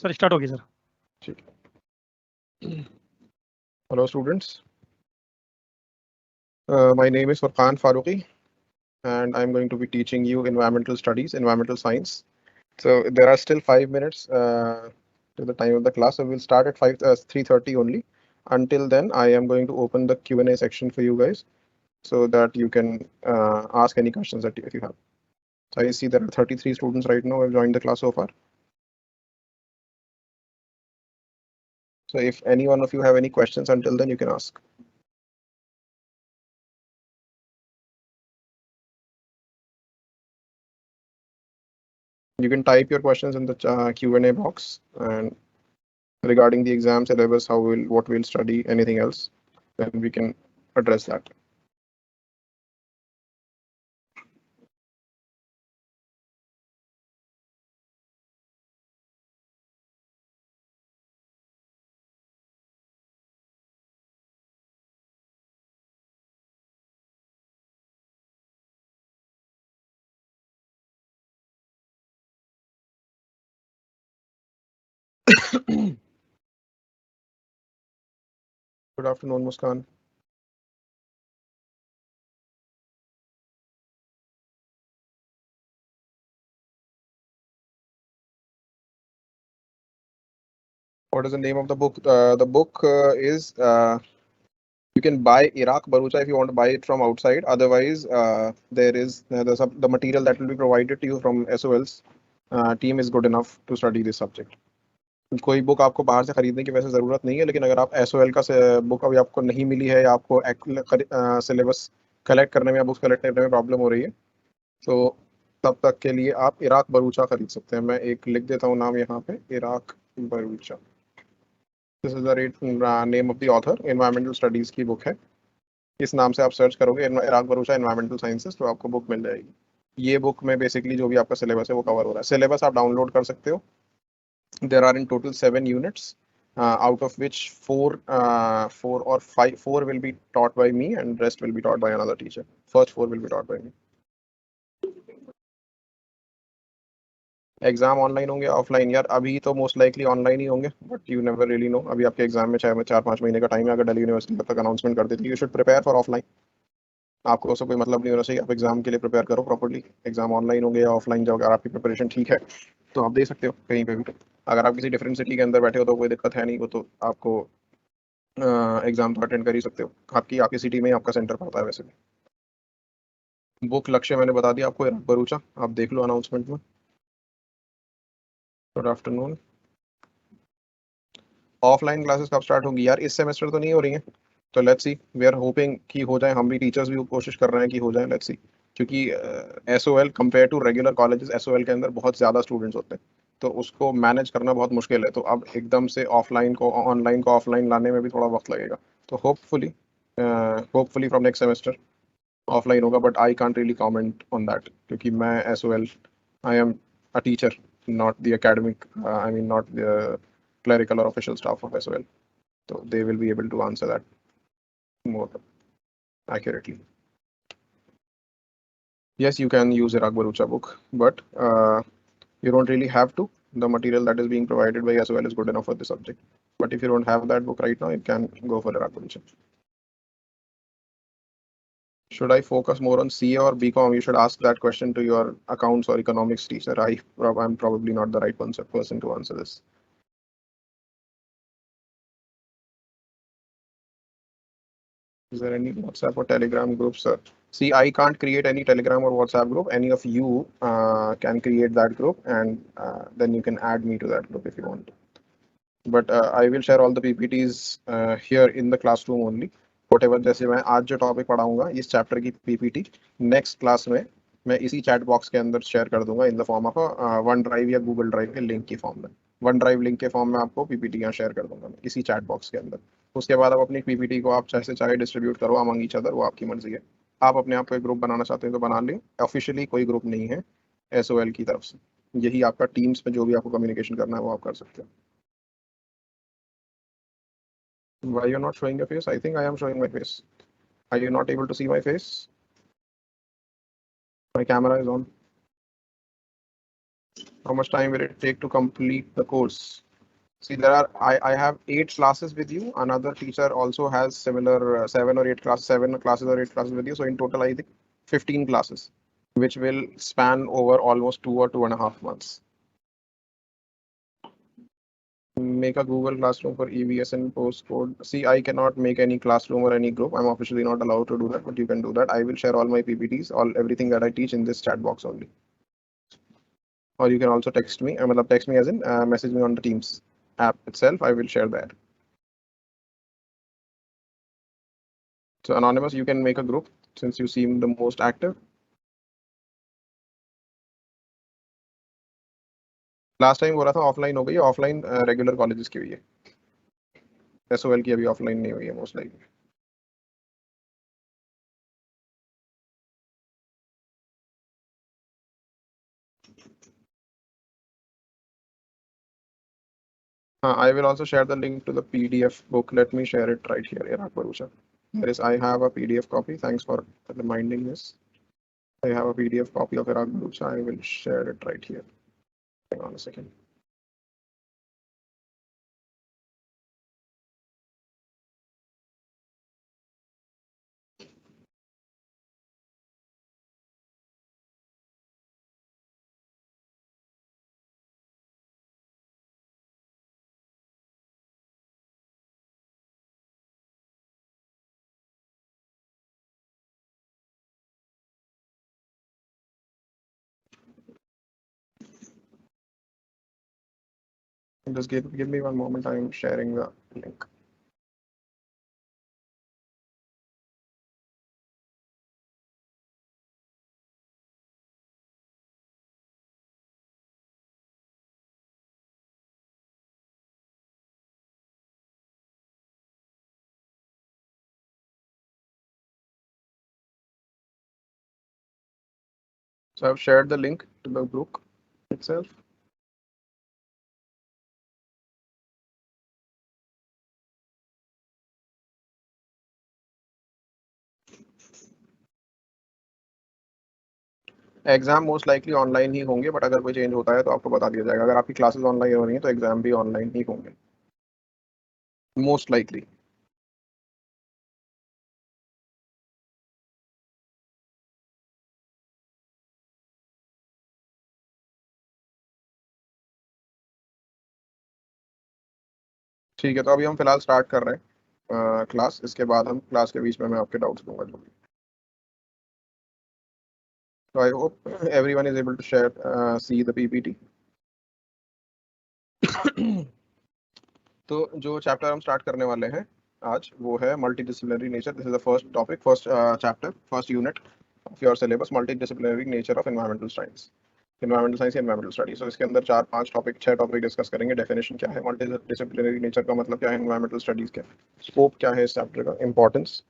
Sir start होगी sir. ठीक है। Hello students, my name is Furqan Faruqi and I'm going to be teaching you environmental studies, environmental science. So there are still 5 minutes to the time of the class, so we'll start at 3:30 only. Until then, I am going to open the Q&A section for you guys so that you can ask any questions that if you have. So I see there are 33 students right now who have joined the class so far. So if any one of you have any questions until then, you can ask. You can type your questions in the Q&A box, and regarding the exam syllabus, what we'll study, anything else, then we can address that. Good afternoon, Muskan. What is the name of the book? The book is you can buy Iraq Barucha if you want to buy it from outside. Otherwise, there is the material that will be provided to you from SOL's team is good enough to study this subject. कोई book आपको बाहर से खरीदने की वैसे ज़रूरत नहीं है, लेकिन अगर आप SOL का बुक अभी आपको नहीं मिली है या आपको सिलेबस कलेक्ट करने में या बुक्स कलेक्ट करने में प्रॉब्लम हो रही है, तो तब तक के लिए आप इराक बरूचा खरीद सकते हैं। मैं एक लिख देता हूँ नाम यहाँ पे, Erach Bharucha. This is the name of the author, environmental studies की बुक है। इस नाम से आप सर्च करोगे इराक बरूचा एनवायरमेंटल साइंसेस, तो आपको बुक मिल जाएगी। ये बुक में बेसिकली जो भी आपका सिलेबस है वो कवर हो रहा है। सिलेबस आप डाउनलोड कर सकते हो। There are in total 7 units, out of which 4 or 5 4 will be taught by me and rest will be taught by another teacher. First 4 will be taught by me. Exam online होंगे offline? यार अभी तो most likely online ही होंगे, but you never really know. अभी आपके exam में 4-5 महीने का टाइम है। अगर दिल्ली यूनिवर्सिटी तब तक अनाउंसमेंट कर देती है, you should prepare for offline. आपको उससे कोई मतलब नहीं होना चाहिए, आप एग्जाम के लिए प्रिपेयर करो प्रॉपर्ली। एग्जाम ऑनलाइन होंगे या ऑफलाइन जाओगे, अगर आपकी प्रिपरेशन ठीक है तो आप दे सकते हो कहीं पे भी। अगर आप किसी डिफरेंट सिटी के अंदर बैठे हो तो कोई दिक्कत है नहीं, वो तो आपको एग्जाम तो अटेंड कर ही सकते हो। आपकी सिटी में ही आपका सेंटर पड़ता है वैसे भी। बुक लक्ष्य मैंने बता दिया आपको, इराक बरूचा, आप देख लो अनाउंसमेंट में। Good afternoon. ऑफलाइन क्लासेस कब स्टार्ट होंगी? यार इस सेमेस्टर तो नहीं हो रही है, तो let's see, we are hoping कि हो जाए। हम भी टीचर्स भी कोशिश कर रहे हैं कि हो जाए, लेट्स सी। क्योंकि SOL compare to regular colleges, SOL के अंदर बहुत ज़्यादा स्टूडेंट्स होते हैं, तो उसको मैनेज करना बहुत मुश्किल है। तो अब एकदम से ऑफलाइन को ऑनलाइन को ऑफलाइन लाने में भी थोड़ा वक्त लगेगा। तो hopefully from next semester offline होगा, but I can't really comment on that, क्योंकि मैं SOL, I am a teacher, not the academic, I mean not the clerical or official staff of SOL. So they will be able to answer that more accurately. Yes, you can use Iraq Barucha book, but you don't really have to. The material that is being provided by SOL is good enough for the subject. But if you don't have that book right now, you can go for Iraq Barucha. Should I focus more on CA or BCom? You should ask that question to your accounts or economics teacher. I'm probably not the right person to answer this. Is there any WhatsApp or Telegram group, sir? See, I can't create any Telegram or WhatsApp group. Any of you can create that group, and then you can add me to that group if you want. But I will share all the PPTs here in the classroom only. Whatever, जैसे मैं आज जो topic पढ़ाऊंगा इस chapter की PPT next class में मैं इसी चैट बॉक्स के अंदर शेयर कर दूंगा in the form of one drive या गूगल ड्राइव के लिंक की फॉर्म में। वन ड्राइव लिंक के फॉर्म में आपको PPT यहाँ शेयर कर दूंगा मैं इसी चैट बॉक्स के अंदर। उसके बाद आप अपनी PPT को आप जैसे चाहे डिस्ट्रीब्यूट करो अमंग ईच अदर, वो आपकी मर्जी है। आप अपने आप को एक ग्रुप बनाना चाहते हैं तो बना लें। ऑफिशियली कोई ग्रुप नहीं है SOL की तरफ से, यही आपका टीम्स में जो भी आपको कम्युनिकेशन करना है वो आप कर सकते हो। Why you're not showing your face? I think I am showing my face. Are you not able to see my face? My camera is on. How much time will it take to complete the course? See, I have 8 classes with you. Another teacher also has similar 7 classes or 8 classes with you. So in total, I think 15 classes, which will span over almost 2 or 2.5 months. Make a Google Classroom for EVS and postcode. See, I cannot make any classroom or any group. I'm officially not allowed to do that, but you can do that. I will share all my PPTs, everything that I teach in this chat box only. Or you can also text me. I mean, text me as in message me on the Teams app itself. I will share that. So anonymous, you can make a group since you seem the most active. Last time बोला था offline हो गई है, offline regular colleges की हुई है, SOL की अभी ऑफलाइन नहीं हुई है most likely. I will also share the link to the PDF book. Let me share it right here. Irak Barucha. There is, I have a PDF copy. Thanks for reminding this. I have a PDF copy of Irak Barucha. I will share it right here. Hang on a second. Just give me one moment. I am sharing the link. So I've shared the link to the book itself. Exam most likely online ही होंगे, but अगर कोई change होता है तो आपको बता दिया जाएगा. अगर आपकी क्लासेस ऑनलाइन हो रही हैं तो एग्जाम भी ऑनलाइन ही होंगे मोस्ट लाइकली. ठीक है, तो अभी हम फिलहाल स्टार्ट कर रहे हैं क्लास. इसके बाद हम क्लास के बीच में मैं आपके डाउट्स दूंगा जो भी. तो I hope everyone is able to share see the PPT. तो जो चैप्टर हम स्टार्ट करने वाले हैं आज वो है multi disciplinary nature. This is the first topic, first chapter, first unit of your syllabus, multi disciplinary nature of environmental science. Environmental science, environmental studies. तो इसके अंदर 4-5 टॉपिक 6 टॉपिक डिस्कस करेंगे. डेफिनेशन क्या है, मल्टी डिसिप्लिनरी नेचर का मतलब क्या है, एनवायरमेंटल स्टडीज क्या है, स्कोप क्या है इस चैप्टर का, importance,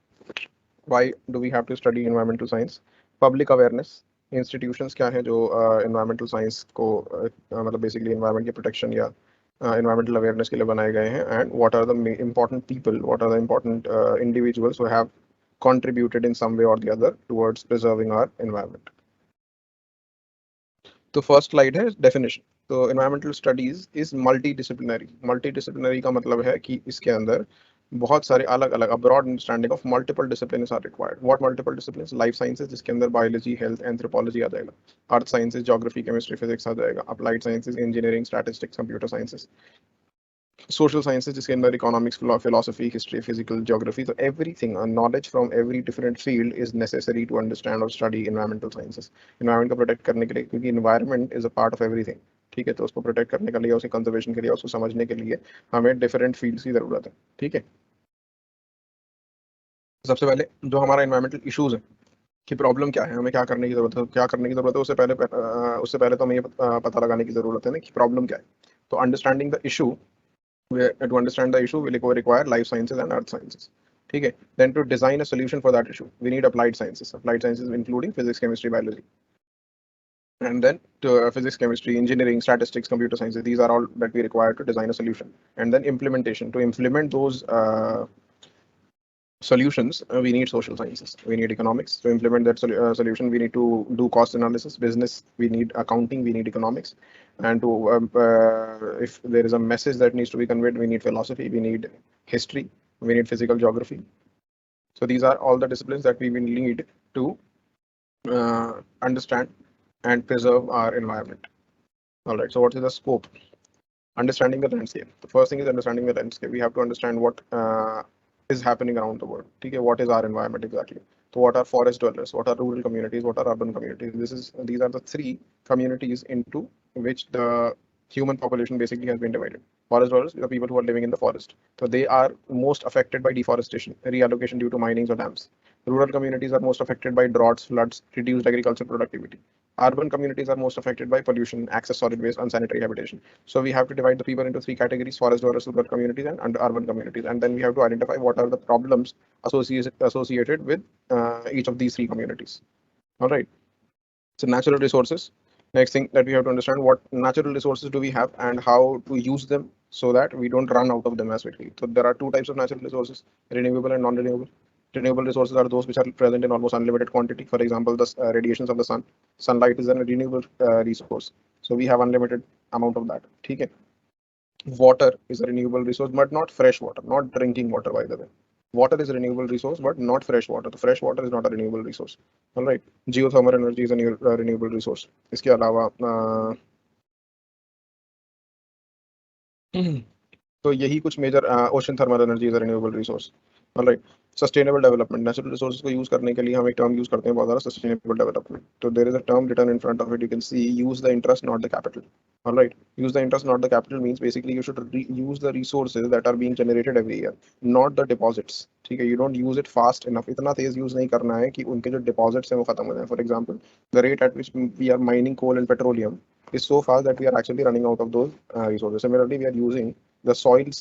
why do we have to study environmental science, public awareness, institutions क्या है जो environmental science को मतलब basically environment की protection या environmental awareness के लिए बनाए गए हैं, and what are the important people, what are the important individuals who have contributed in some way or the other towards preserving our environment. तो फर्स्ट स्लाइड है definition. तो environmental studies is multi disciplinary. Multi disciplinary का मतलब है कि इसके अंदर बहुत सारे अलग अलग broad understanding of multiple disciplines are required. What multiple disciplines? Life sciences जिसके अंदर बायोलॉजी, हेल्थ, एंथ्रोपोलॉजी आ जाएगा. Earth sciences, geography, chemistry, physics आ जाएगा. Applied sciences, engineering, statistics, computer sciences. social sciences जिसके अंदर economics, philosophy, history, physical, geography. So everything, knowledge from every different field is necessary to understand or study environmental sciences. Environment को protect करने के लिए, क्योंकि environment is a part of everything. ठीक है, तो उसको प्रोटेक्ट करने के लिए, उसकी कंजर्वेशन के लिए, उसको समझने के लिए हमें डिफरेंट फील्ड्स की जरूरत है. ठीक है, सबसे पहले जो हमारा एनवायरमेंटल इश्यूज है कि प्रॉब्लम क्या है, हमें क्या करने की जरूरत है, क्या करने की जरूरत है, उससे पहले तो हमें ये पता लगाने की जरूरत है ना कि प्रॉब्लम क्या है. तो understanding the issue, to understand the issue we require life sciences and earth sciences. ठीक है, then to design a solution for that issue we need applied sciences including physics, chemistry, biology, and then to physics, chemistry, engineering, statistics, computer sciences. These are all that we require to design a solution. And then implementation, to implement those solutions, we need social sciences, we need economics to implement that solution. We need to do cost analysis. Business, we need accounting, we need economics. And to if there is a message that needs to be conveyed, we need philosophy, we need history, we need physical geography. So these are all the disciplines that we will need to understand and preserve our environment. All right, so what is the scope? Understanding the landscape. The first thing is understanding the landscape. We have to understand what is happening around the world. Okay, what is our environment exactly? So what are forest dwellers? What are rural communities? What are urban communities? These are the three communities into which the human population basically has been divided. Forest dwellers, the people who are living in the forest. So they are most affected by deforestation, reallocation due to minings or dams. Rural communities are most affected by droughts, floods, reduced agricultural productivity. Urban communities are most affected by pollution, excess solid waste, unsanitary habitation. So we have to divide the people into three categories: forest dwellers, rural communities, and urban communities. And then we have to identify what are the problems associated with each of these three communities. All right. So natural resources. Next thing that we have to understand, what natural resources do we have and how to use them so that we don't run out of them as quickly. So there are two types of natural resources: renewable and non-renewable. Renewable resources are those which are present in almost unlimited quantity. For example, the radiations of the sun. Sunlight is a renewable resource. So we have unlimited amount of that. Okay. Water is a renewable resource, but not fresh water, not drinking water, by the way. Water is a renewable resource, but not fresh water. The fresh water is not a renewable resource. All right. Geothermal energy is a renewable resource. इसके अलावा तो यही कुछ major ocean thermal energy is renewable resource. Alright. Sustainable development. Natural resources को use करने के लिए हम एक टर्म यूज करते हैं बहुत सारा, सस्टेनेबल डेवलपमेंट. तो there is a term written in front of it, you can see use the interest not the capital. Alright. Use the interest not the capital means basically you should use the resources that are being generated every year, not the deposits. ठीक है, you don't use it fast enough. इतना तेज use नहीं करना है कि उनके जो डिपॉजिट्स हैं वो खत्म हो जाए. For example, the rate at which we are mining coal and petroleum is so fast that we are actually running out of those resources. Similarly, we are using the soil's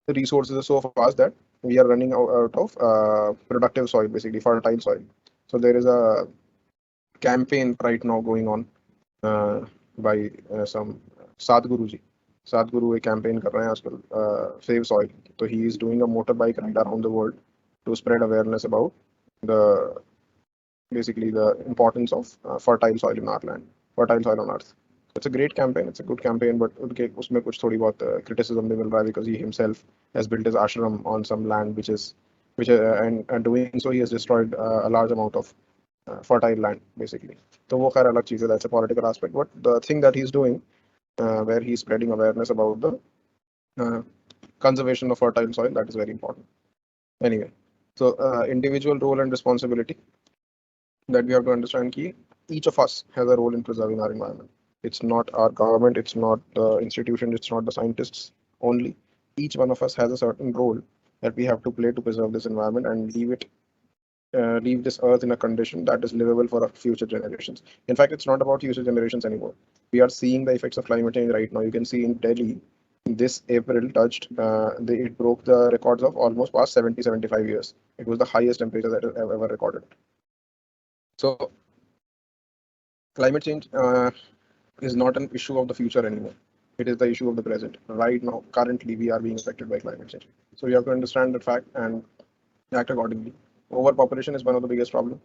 resources are so fast that we are running out of productive soil, basically fertile soil. So there is a campaign right now going on by some Sadhguru ji. Sadhguru एक campaign कर रहे हैं आजकल, save soil. So he is doing a motorbike ride around the world to spread awareness about the basically the importance of fertile soil in our land, fertile soil on earth. It's a great campaign. It's a good campaign, but उनके उसमें कुछ थोड़ी बहुत criticism भी मिल रहा है because he himself has built his ashram on some land and doing so he has destroyed a large amount of fertile land basically. तो वो खैर अलग चीज़ है, that's a political aspect. But the thing that he's doing, where he's spreading awareness about the uh, conservation of fertile soil, that is very important. Anyway, so individual role and responsibility that we have to understand key. Each of us has a role in preserving our environment. It's not our government, it's not the institution, it's not the scientists only. Each one of us has a certain role that we have to play to preserve this environment and leave this earth in a condition that is livable for our future generations. In fact, it's not about future generations anymore. We are seeing the effects of climate change right now. You can see in Delhi, this April it broke the records of almost past 70-75 years. It was the highest temperature that is ever recorded. So climate change is not an issue of the future anymore. It is the issue of the present. Right now, currently, we are being affected by climate change. So you have to understand that fact and act accordingly. Overpopulation is one of the biggest problems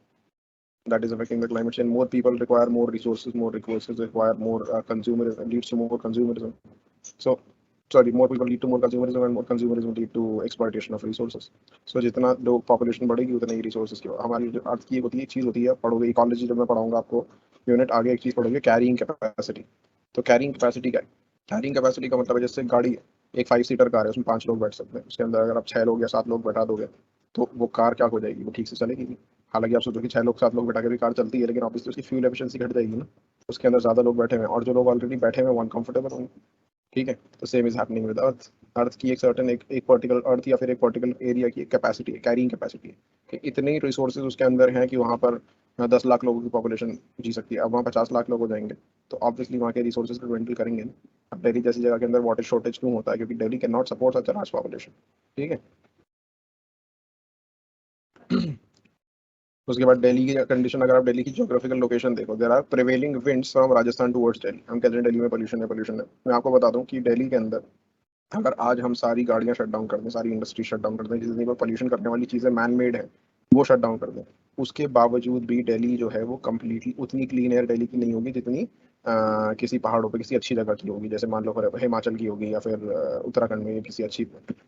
that is affecting the climate change. More people require more resources. More resources require more consumerism, leads to more consumerism. So, sorry, more people lead to more consumerism, and more consumerism lead to exploitation of resources. So जितना लोग population बढ़ेगी उतना ही resources की हमारी अर्थ की एक चीज होती है, पढ़ोगे इकोलॉजी जब मैं पढ़ाऊंगा आपको यूनिट आगे, एक चीज पढ़ोगे कैरिंग कैपेसिटी. तो कैरिंग कैपेसिटी क्या है? कैरिंग कैपेसिटी का मतलब है जैसे गाड़ी है, एक 5 सीटर कार है, उसमें 5 लोग बैठ सकते हैं. उसके अंदर अगर आप 6 लोग या 7 लोग बैठा दोगे तो वो कार क्या हो जाएगी, वो ठीक से चलेगी नहीं. हालांकि आप सोचो कि 6 लोग 7 लोग बैठा के भी कार चलती है, लेकिन ऑब्वियसली उसकी फ्यूल एफिशिएंसी घट जाएगी ना. उसके अंदर ज्यादा लोग बैठे हुए हैं और जो लोग ऑलरेडी बैठे हुए हैं वो अनकंफर्टेबल होंगे. ठीक है, तो same is happening with earth. Earth की एक सर्टेन एक पर्टिकुलर अर्थ या फिर एक पर्टिकुलर एरिया की कैपेसिटी है, कैरिंग कैपेसिटी है कि इतने रिसोर्सेज उसके अंदर हैं कि वहाँ पर 10 लाख लोगों की पॉपुलेशन जी सकती है. अब वहाँ 50 लाख लोग हो जाएंगे तो ऑब्वियसली वहाँ के रिसोर्सेज को ड्विंडल करेंगे. अब दिल्ली जैसी जगह के अंदर वाटर शॉर्टेज क्यों होता है? क्योंकि Delhi can not support such a large population. ठीक है. उसके बाद दिल्ली की कंडीशन, अगर आप दिल्ली की ज्योग्राफिकल लोकेशन देखो, there are prevailing winds from Rajasthan towards Delhi. हम कहते हैं दिल्ली में पोल्यूशन है, पोल्यूशन है. मैं आपको बता दूं कि दिल्ली के अंदर अगर आज हम सारी गाड़ियां शट डाउन कर दें, सारी इंडस्ट्री शट डाउन कर दें, जितनी भी पोल्यूशन करने वाली चीज़ें मैन मेड है वो शट डाउन कर दें, उसके बावजूद भी दिल्ली जो है वो कम्प्लीटली उतनी क्लीन एयर दिल्ली की नहीं होगी जितनी किसी पहाड़ों पे किसी अच्छी जगह की होगी, जैसे मान लो हिमाचल की होगी या फिर उत्तराखंड में किसी अच्छी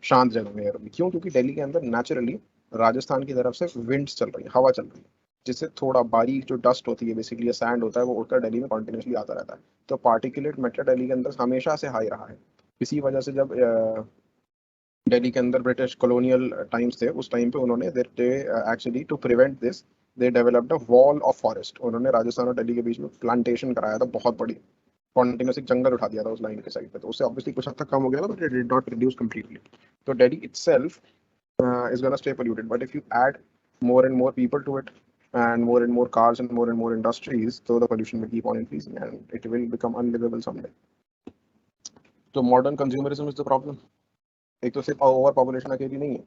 शांत जगह में एयर होगी। क्यों? क्योंकि दिल्ली के अंदर नेचुरली राजस्थान की तरफ से विंड्स चल रही है, हवा चल रही है, जिससे थोड़ा बारीक जो डस्ट होती है बेसिकली सैंड होता है वो उड़कर दिल्ली में कॉन्टिन्यूसली आता रहता है। तो पार्टिकुलेट मैटर दिल्ली के अंदर हमेशा से हाई रहा है। इसी वजह से जब दिल्ली के अंदर ब्रिटिश कॉलोनियल टाइम्स थे, उस टाइम पे उन्होंने they actually to prevent this they developed a wall of forest. उन्होंने राजस्थान और दिल्ली के बीच में प्लांटेशन कराया था बहुत बड़ी, कॉन्टिन्यूस एक जंगल उठा दिया था उस लाइन के साइड पे, तो उससे ऑब्वियसली कुछ हद तक कम हो गया था, but it did not reduce completely. तो Delhi itself is going to stay polluted, but if you add more and more people to it and more cars and more industries, so the pollution will keep on increasing and it will become unlivable someday. तो modern consumerism is the problem. एक तो सिर्फ over population अकेली नहीं है,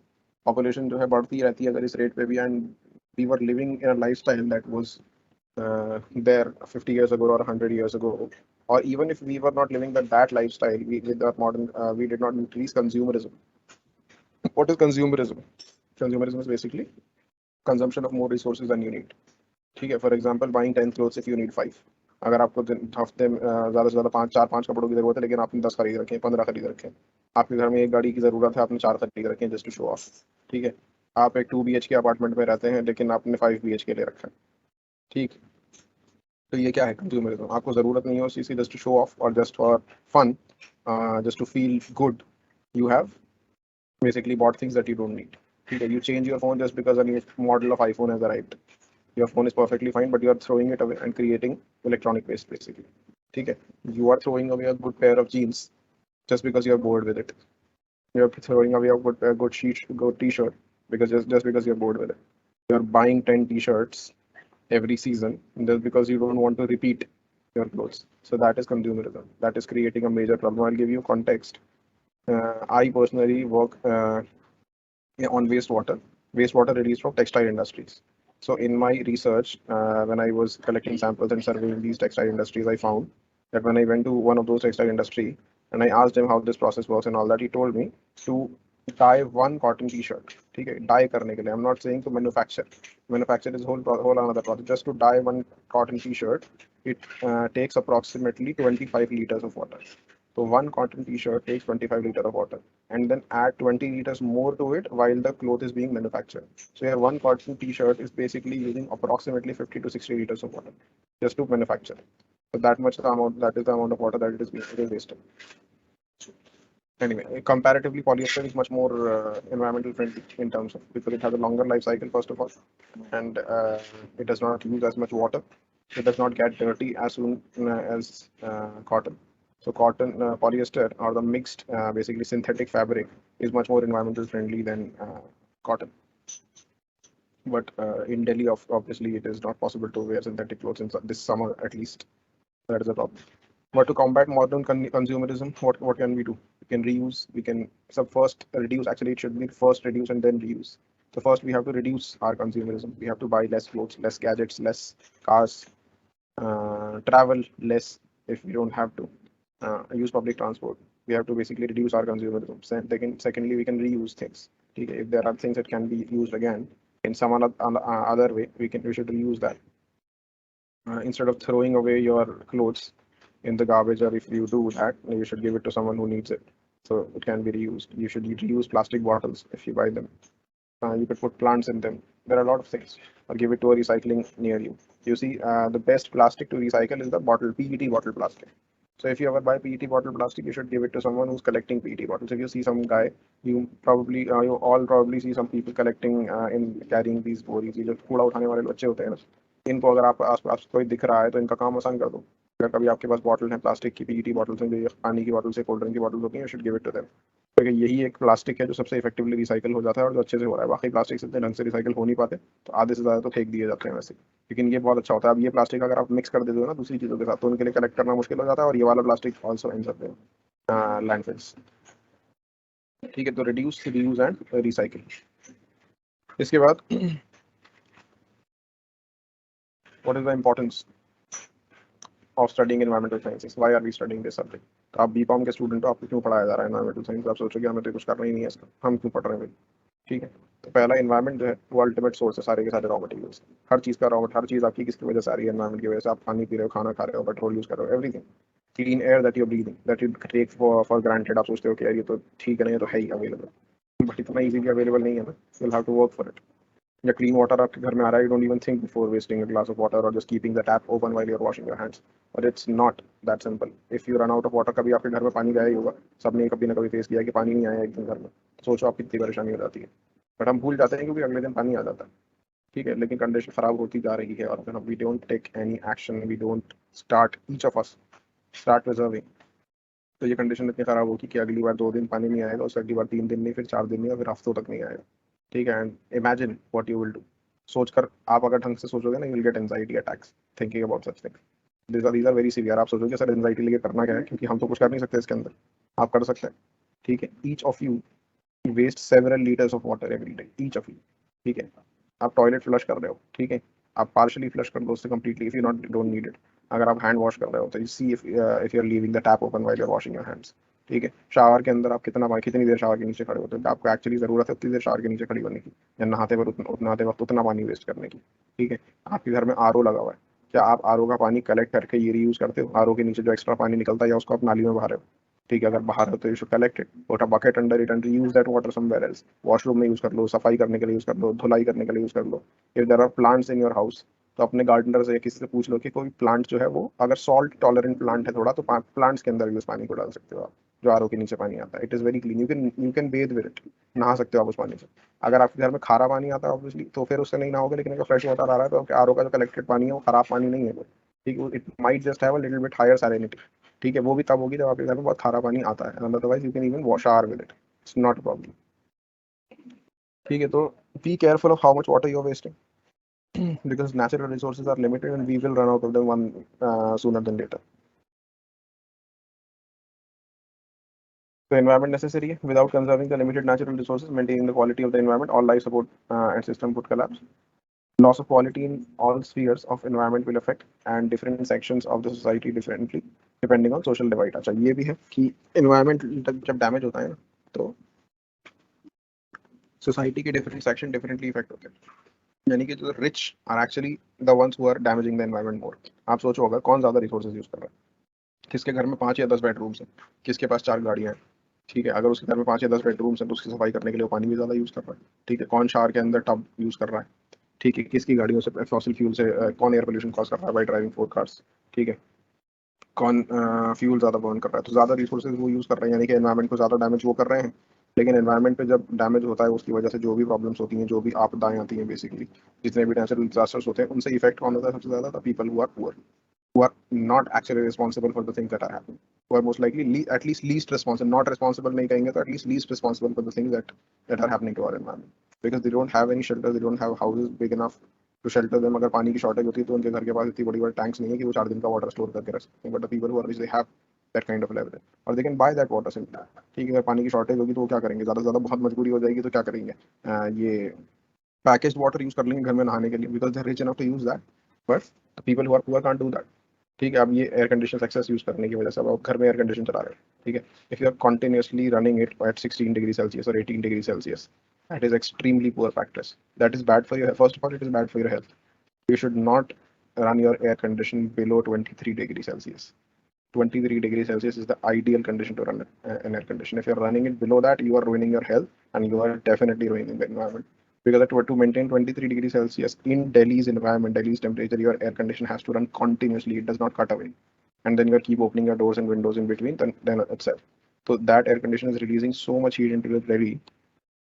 population जो है बढ़ती रहती है अगर इस रेट पे भी, and we were living in a lifestyle that was there 50 years ago or 100 years ago, or even if we were not living that lifestyle, with our modern we did not increase consumerism. What is consumerism? Consumerism is basically consumption of more resources than you need. ठीक है, for example buying 10 clothes if you need 5। अगर आपको हफ्ते में ज़्यादा से ज़्यादा पाँच कपड़ों की जरूरत है, लेकिन आपने 10 खरीद रखे हैं, 15 खरीद रखे हैं। आपके घर में एक गाड़ी की जरूरत है, आपने 4 खरीद रखे हैं जस्ट टू शो ऑफ। ठीक है, आप एक 2 BHK अपार्टमेंट में रहते हैं लेकिन आपने 5 BHK ले रखा है। ठीक, तो ये क्या है? कंज्यूमरिज्म। आपको जरूरत नहीं है उस चीज़ की, जस्ट टू शो ऑफ और just for fun, just to feel good, you have basically bought things that you don't need. ठीक है, you change your phone just because a new model of iPhone has arrived. Your phone is perfectly fine, but you are throwing it away and creating electronic waste basically. ठीक है, you are throwing away a good pair of jeans just because you are bored with it. You are throwing away a good t-shirt because just because you are bored with it. You are buying 10 t-shirts every season just because you don't want to repeat your clothes. So that is consumerism. That is creating a major problem. I'll give you context. I personally work on wastewater, wastewater released from textile industries. So in my research, when I was collecting samples and surveying these textile industries, I found that when I went to one of those textile industry and I asked him how this process works and all that, he told me to dye one cotton t-shirt. ठीक है, dye करने के लिए, I'm not saying to manufacture. Manufacture is whole another process. Just to dye one cotton t-shirt, it takes approximately 25 liters of water. So one cotton t-shirt takes 25 liters of water, and then add 20 liters more to it while the cloth is being manufactured. So your one cotton t-shirt is basically using approximately 50 to 60 liters of water just to manufacture. So that is the amount of water that it is wasted. Anyway, comparatively, polyester is much more environmental friendly in terms of, because it has a longer life cycle first of all, and it does not use as much water. It does not get dirty as soon as cotton. So cotton, polyester or the mixed, basically synthetic fabric is much more environmental friendly than cotton. But in Delhi, obviously, it is not possible to wear synthetic clothes in this summer at least. That is a problem. But to combat modern consumerism, what can we do? We can reuse. We can first reduce. Actually, it should be first reduce and then reuse. So first we have to reduce our consumerism. We have to buy less clothes, less gadgets, less cars, travel less if we don't have to, use public transport. We have to basically reduce our consumerism. Secondly, we can reuse things. Okay, if there are things that can be used again in some other way, we should reuse that. Instead of throwing away your clothes in the garbage, or if you do that, you should give it to someone who needs it, so it can be reused. You should reuse plastic bottles if you buy them. You could put plants in them. There are a lot of things. Or give it to a recycling near you. You see, the best plastic to recycle is the PET bottle plastic. So if you ever buy PET bottle plastic, you should give it to someone who's collecting PET bottles. If you see some guy, you all probably see some people collecting in carrying these bories. ये जो कूड़ा उठाने वाले बच्चे होते हैं ना, इनको अगर आप आस-पास कोई दिख रहा है तो इनका काम आसान कर दो। अगर कभी आपके पास बॉटल है प्लास्टिक की, PET बॉटल्स हैं, जो पानी की बॉटल से, कोल्ड ड्रिंक की बॉटल्स होती हैं, you should give it to them. क्योंकि यही एक प्लास्टिक है जो सबसे इफेक्टिवली रिसाइकल हो जाता है और जो अच्छे से हो रहा है। बाकी प्लास्टिक से इतने ढंग से रिसाइकल हो नहीं पाते, तो आधे से ज़्यादा तो फेंक दिए जाते हैं वैसे। लेकिन ये बहुत अच्छा होता है। अब ये प्लास्टिक अगर आप मिक्स कर देते हो ना दूसरी चीज़ों के साथ, तो उनके लिए कलेक्ट करना मुश्किल हो जाता है, और ये वाला plastic also ends up in landfills. ठीक है, तो रिड्यूस, रीयूज एंड रिसाइकिल। इसके बाद what is the importance of studying environmental sciences? Why are we studying this subject? तो आप बीकॉम के स्टूडेंट हो, आपको क्यों पढ़ाया जा रहा है एनवायरमेंटल साइंस? आप सोचोगे हमें तो कुछ करना ही नहीं है इसका, हम क्यों पढ़ रहे हैं भाई? ठीक है, तो पहला इन्वायरमेंट जो है वो अल्टीमेट सोर्स है सारे के सारे रॉ मटेरियल्स। हर चीज़ का रॉ, हर चीज़ आपकी किसकी वजह से आ रही है? एनवायरमेंट की वजह से। आप पानी पी रहे हो, खाना खा रहे हो, पेट्रोल यूज कर रहे हो, everything. Clean air that you breathing, that you take for granted, आप सोचते हो कि यार ये तो ठीक है ना, ये तो है ही अवेलेबल, बट इतना इजीली अवेलेबल नहीं है ना, you have to work for it. या क्लीन वाटर आपके घर में आ रहा है, you don't even think before wasting a glass of water और just keeping the tap open while you are washing your hands. और it's not that simple. If you run out of water, कभी आपके घर में पानी गया ही होगा, सबने कभी ना कभी फेस किया कि पानी नहीं आया एक दिन घर में, तो सोचो आप कितनी परेशानी हो जाती है। बट हम भूल जाते हैं क्योंकि अगले दिन पानी आ जाता है। ठीक है, लेकिन कंडीशन खराब होती जा रही है और फिर we don't take any action, we don't start, each of us start preserving. तो ये कंडीशन इतनी खराब होगी कि अगली बार 2 दिन पानी नहीं आएगा, उससे अगली बार 3 दिन नहीं, फिर 4 दिन नहीं, और फिर हफ्तों तक नहीं आएगा। ठीक है, and imagine what you will do. सोचकर आप अगर ढंग से सोचोगे ना, you will get anxiety attacks thinking about such things. These are very severe. आप सोचोगे सर एंजाइटी लेके करना क्या है, क्योंकि हम तो कुछ कर नहीं सकते इसके अंदर, आप कर सकते हैं। ठीक है, each of you waste several litres of water every day, each of you. ठीक है, आप टॉयलेट फ्लश कर रहे हो, ठीक है, आप पार्शली फ्लश कर दो उससे completely, if you not don't need it. अगर आप हैंड वॉश कर रहे हो तो you see if you are leaving the tap open while you are washing your hands. ठीक है, शावर के अंदर आप कितनी देर शावर के नीचे खड़े होते हो? आपको एक्चुअली जरूरत है उतनी देर शावर के नीचे खड़ी होने की, या नहाते वक्त उतना पानी वेस्ट करने की? ठीक है, आपके घर में आरओ लगा हुआ है, क्या आप आरओ का पानी कलेक्ट करके ये रीयूज करते हो? आरओ के नीचे जो एक्स्ट्रा पानी निकलता है, या उसको आप नाली में बहा रहे हो? ठीक है, अगर बाहर हो तो you should collect it, put a bucket under it and use that water somewhere else. Washroom में यूज कर लो, सफाई करने के लिए यूज कर लो, धुलाई करने के लिए यूज कर लो। If there are plants in your house, तो अपने गार्डनर से या किसी से पूछ लो कि कोई प्लांट जो है वो अगर सॉल्ट टॉलरेंट प्लांट है थोड़ा, तो प्लांट्स के अंदर भी उस पानी को डाल सकते हो आप, जो आरओ के नीचे पानी आता है। It is very clean, you can bathe with it, नहा सकते हो आप उस पानी से। अगर आपके घर में खारा पानी आता है ऑब्वियसली, तो फिर उससे नहीं नहाओगे, लेकिन अगर फ्रेश वाटर आ रहा है तो आरओ का जो कलेक्टेड पानी है वो खराब पानी नहीं है वो। ठीक है, it might just have a little bit higher salinity. ठीक है, वो भी तब होगी जब आपके घर में बहुत खारा पानी आता है, otherwise you can even wash our with it, it's not a problem. ठीक है, तो be careful of how much water you are wasting, because natural resources are limited and we will run out of them one sooner than later. So environment necessary है. Without conserving the limited natural resources, maintaining the quality of the environment, all life support and system would collapse. Loss of quality in all spheres of environment will affect and different sections of the society differently depending on social divide. अच्छा ये भी है कि environment जब damage होता है ना, तो सोसाइटी के डिफरेंट सेक्शन डिफरेंटली इफेक्ट होते हैं। यानी कि जो rich are actually the ones who are damaging the environment more. आप सोचो अगर कौन ज्यादा रिसोर्सेज यूज कर रहा है, किसके घर में 5 या 10 बेडरूम्स हैं, किसके पास 4 गाड़ियां हैं। ठीक है, अगर उसके घर में 5 या 10 बेडरूम्स हैं तो उसकी सफाई करने के लिए वो पानी भी ज्यादा यूज कर रहा है। ठीक है, कौन शावर के अंदर टब यूज कर रहा है। ठीक है, किसकी गाड़ियों से फॉसिल फ्यूल से कौन एयर पोल्यूशन कॉज कर रहा है बाई ड्राइविंग 4 कार्स। ठीक है, कौन फ्यूल ज़्यादा बर्न कर रहा है, तो ज़्यादा रिसोर्सेज वो यूज़ कर रहे हैं, यानी कि एनवायरनमेंट को ज़्यादा डैमेज वो कर रहे हैं। लेकिन एनवायरनमेंट पे जब डैमेज होता है उसकी वजह से जो भी प्रॉब्लम्स होती हैं, जो भी आपदाएं आती हैं, बेसिकली जितने भी नेचुरल डिजास्टर्स होते हैं, उनसे इफेक्ट कौन होता है सबसे ज़्यादा? The people who are poor, who are not actually responsible for the things that are happening, who are most likely at least least responsible, not responsible नहीं कहेंगे तो at least least responsible for the things that are happening to our environment, because they don't have any shelter, they don't have houses big enough to shelter them. अगर पानी की shortage होती है तो उनके घर के पास इतनी बड़ी बड़ी टैंक्स नहीं है कि वो 4 दिन का वाटर स्टोर करके रख सकते हैं, but the people who are rich they have that kind of leverage और they can buy that water simply. ठीक है, अगर पानी की शॉर्टेज होगी तो वो क्या करेंगे, ज़्यादा से ज़्यादा बहुत मजबूरी हो जाएगी तो क्या करेंगे, ये पैकेज्ड वाटर यूज कर लेंगे घर में नहाने के लिए, because they are rich enough to use that, but people who are poor can't do that. ठीक है, अब ये एयर कंडीशन एक्सेस यूज करने की वजह से अब आप घर में एयर कंडीशन चला रहे हो। ठीक है, if you are continuously running it at 16 degree Celsius और 18 degree Celsius, that is extremely poor practice. That is bad for your health. First of all, it is bad for your health. You should not run your air condition below 23 degrees Celsius. 23 degrees Celsius is the ideal condition to run an air condition. If you're running it below that, you are ruining your health and you are definitely ruining the environment. Because to maintain 23 degrees Celsius in Delhi's environment, Delhi's temperature, your air condition has to run continuously. It does not cut away. And then you keep opening your doors and windows in between, then itself. So that air conditioner is releasing so much heat into the Delhi.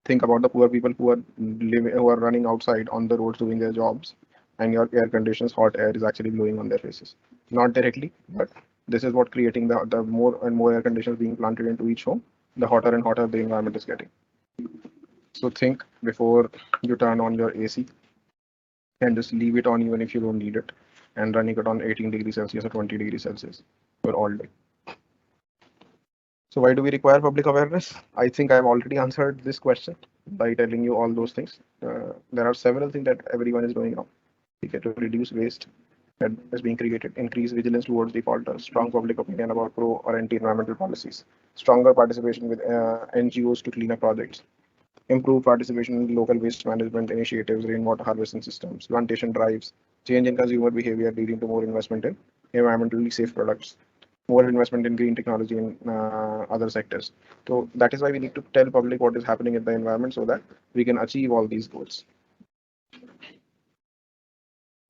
Think about the poor people who are running outside on the roads doing their jobs, and your air conditions hot air is actually blowing on their faces. Not directly, but this is what creating the more and more air conditioners being planted into each home, the hotter and hotter the environment is getting. So think before you turn on your AC, and just leave it on even if you don't need it, and running it on 18 degrees Celsius or 20 degrees Celsius for all day. So why do we require public awareness? I think I have already answered this question by telling you all those things. There are several things that everyone is doing now. Okay, to reduce waste, that is being created, increased vigilance towards defaulters, strong public opinion about pro or anti-environmental policies, stronger participation with NGOs to clean up projects, improved participation in local waste management initiatives, rainwater harvesting systems, plantation drives, change in consumer behavior leading to more investment in environmentally safe products, more investment in green technology in other sectors. So that is why we need to tell public what is happening in the environment so that we can achieve all these goals.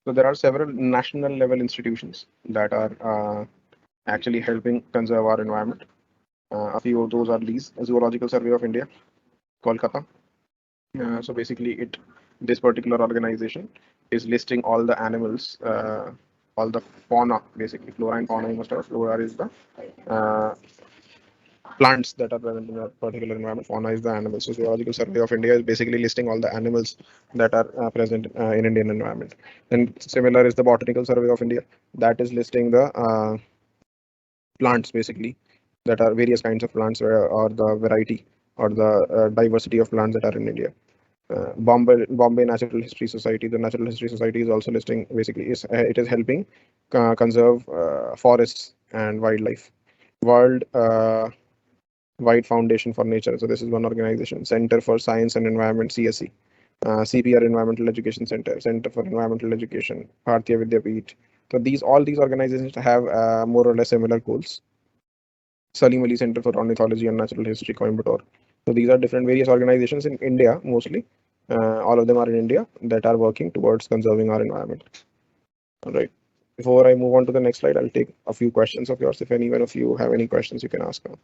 So there are several national level institutions that are actually helping conserve our environment. A few of those are these: Zoological Survey of India, Kolkata. So basically, this particular organization is listing all the animals, all the fauna, basically flora and fauna. You must have flora is the uh, plants that are present in a particular environment. Fauna is the animals. So Zoological Survey of India is basically listing all the animals that are present in Indian environment. And similar is the Botanical Survey of India, that is listing the plants basically, that are various kinds of plants, or the variety or the diversity of plants that are in India. Bombay Natural History Society, the Natural History Society is also listing, basically it is helping conserve forests and wildlife. World Wide Foundation for Nature. So this is one organization. Center for Science and Environment, CSE. CPR Environmental Education Center, Center for Environmental Education, Bharatiya Vidyapeeth. So all these organizations have more or less similar goals. Salim Ali Center for Ornithology and Natural History, Coimbatore. So these are different various organizations in India mostly. All of them are in India that are working towards conserving our environment. All right. Before I move on to the next slide, I'll take a few questions of yours. If anyone of you have any questions, you can ask now.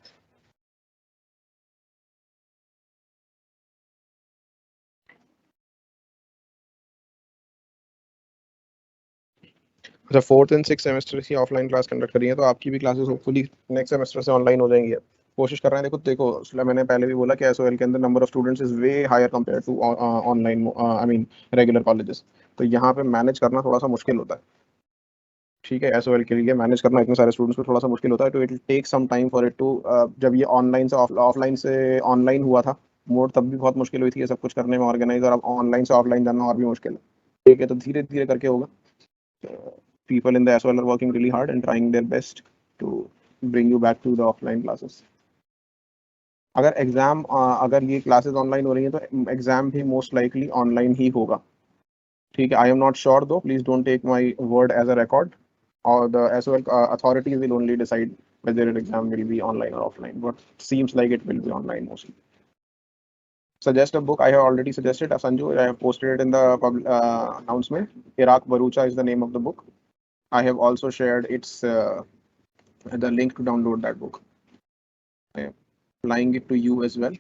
अच्छा, fourth and six semester की offline class conduct करी है, तो आपकी भी classes hopefully next semester से online हो जाएंगी। अब कोशिश कर रहे हैं। देखो देखो, इसलिए मैंने पहले भी बोला कि एसओएल के अंदर number of students is way higher compare to online, I mean regular colleges. तो यहाँ पे मैनेज करना थोड़ा सा मुश्किल होता है। ठीक है, एसओएल के लिए मैनेज करना इतने सारे स्टूडेंट्स को थोड़ा सा मुश्किल होता है। तो it will take some time for it to, जब ये ऑफलाइन से ऑनलाइन हुआ था मोड, तब भी बहुत मुश्किल हुई थी ये सब कुछ करने में ऑर्गेनाइज, और अब ऑनलाइन से ऑफलाइन जाना और भी मुश्किल है। ठीक है, तो धीरे धीरे करके होगा। People in the SOL are working really hard and trying their best to bring you back to the offline classes. अगर एग्जाम, अगर ये क्लासेस ऑनलाइन हो रही हैं तो एग्जाम भी मोस्ट लाइकली ऑनलाइन ही होगा। ठीक है, I am not sure though, please don't take my word as a record, और the SOL authorities will only decide whether an exam will be online or offline, but seems like it will be online mostly. Suggest a book. I have already suggested, Sanju, I have posted it in the announcement. Iraq Barucha is the name of the book. I have also shared the link to download that book. I am applying it to you as well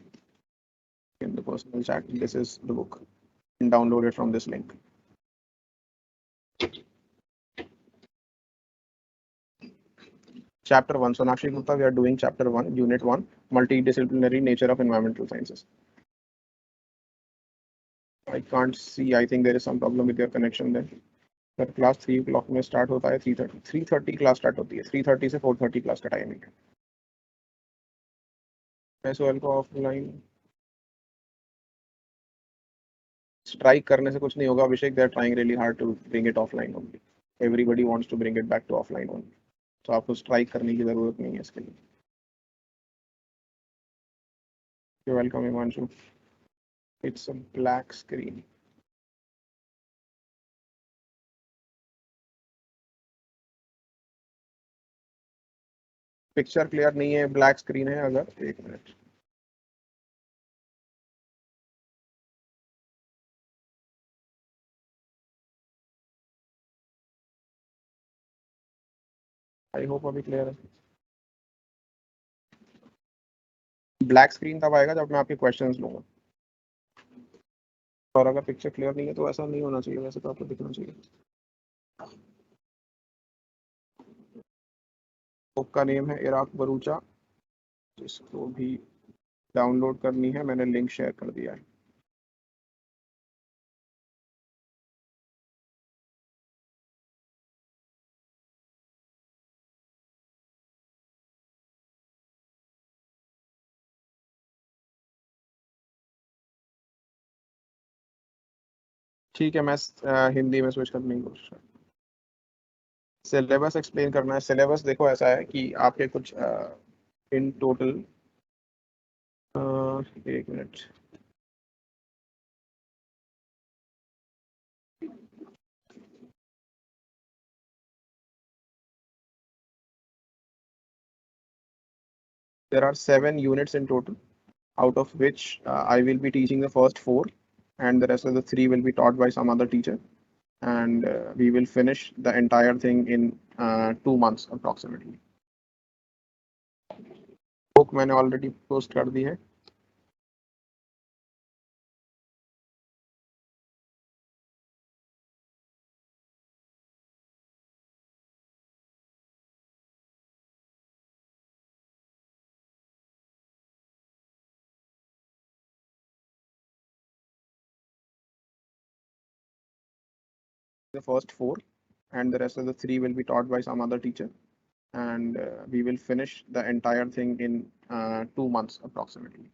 in the personal chat. This is the book. You can download it from this link. Chapter 1. Sonakshi Gupta, we are doing Chapter 1, Unit 1, Multidisciplinary Nature of Environmental Sciences. I can't see. I think there is some problem with your connection there. Sir class 3 o'clock में start होता है, 3:30 class start होती है, 3:30 से 4:30 class का timing है। SOL को offline strike करने से कुछ नहीं होगा Abhishek, they are trying really hard to bring it offline only. Everybody wants to bring it back to offline only, तो आपको स्ट्राइक करने की जरूरत नहीं है इसके लिए। You welcome Himanshu. It's a black screen. Picture clear नहीं है, ब्लैक स्क्रीन है। अगर एक मिनट, आई होप अभी क्लियर है। ब्लैक स्क्रीन तब आएगा जब मैं आपके क्वेश्चंस लूंगा, और अगर पिक्चर क्लियर नहीं है तो ऐसा नहीं होना चाहिए, वैसे तो आपको दिखना चाहिए। बुक का नेम है इराक बरूचा, जिसको भी डाउनलोड करनी है मैंने लिंक शेयर कर दिया है। ठीक है, मैं हिंदी में स्विच करने की कोशिश सिलेबस एक्सप्लेन करना है। सिलेबस देखो ऐसा है कि आपके कुछ इन टोटल, एक minute, there are 7 units in total, out of which I will be teaching the first 4, and the rest of the 3 will be taught by some other teacher. And we will finish the entire thing in 2 months approximately. Book मैंने already post कर दी है। The first 4, and the rest of the 3 will be taught by some other teacher. And we will finish the entire thing in 2 months approximately.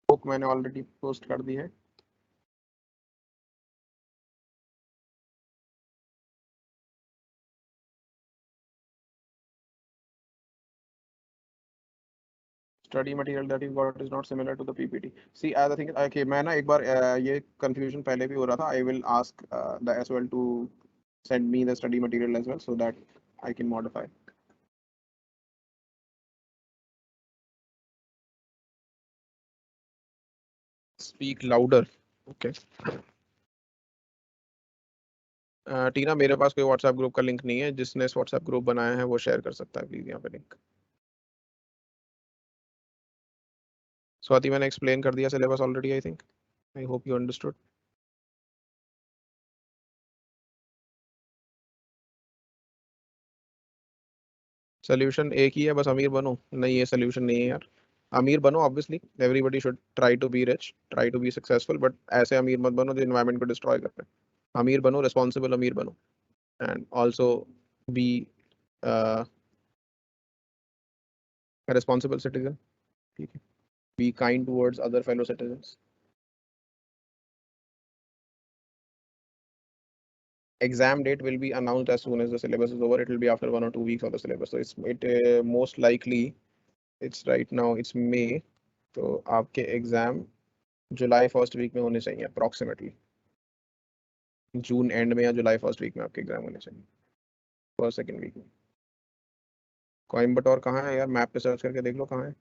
Book मैंने already post कर दी है। Study material that you got is not similar to the PPT. See as thing, okay, मैं ना एक बार ये confusion पहले भी हो रहा था। I will ask the as well to send me the study material as well so that I can modify. Speak louder. Okay. टीना, मेरे पास कोई व्हाट्सएप ग्रुप का लिंक नहीं है। जिसने इस व्हाट्सएप ग्रुप बनाया है वो शेयर कर सकता है प्लीज यहाँ पे लिंक। स्वाति, मैंने एक्सप्लेन कर दिया syllabus already, I think. I hope you understood. Solution एक ही है, बस अमीर बनो। नहीं, ये सोल्यूशन नहीं है यार। अमीर बनो, obviously everybody should try to be rich, try to be successful, but ऐसे अमीर मत बनो जो एनवायरनमेंट को डिस्ट्रॉय कर रहे हैं। अमीर बनो, रिस्पॉन्सिबल अमीर बनो, and also be responsible citizen. ठीक है, be kind towards other fellow citizens. Exam date will be announced as soon as the syllabus is over. It will be after 1 or 2 weeks of the syllabus. So it most likely, it's right now it's May, तो आपके exam जुलाई first week में होने चाहिए approximately. June and में या जुलाई first week में आपके exam होने चाहिए, फर्स्ट सेकेंड वीक में। कोयम्बटूर कहाँ है यार? मैप पे सर्च करके देख लो कहाँ है।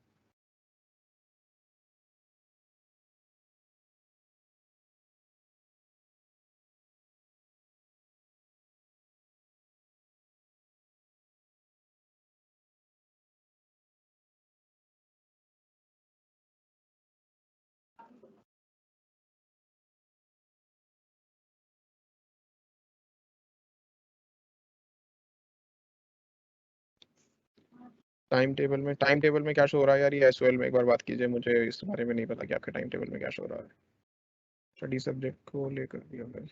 टाइम टेबल में क्या शो हो रहा है यार? ये एसओएल में एक बार बात कीजिए, मुझे इस बारे में नहीं पता कि आपके टाइम टेबल में क्या शो हो रहा है। स्टडी सब्जेक्ट को लेकर दिया गया।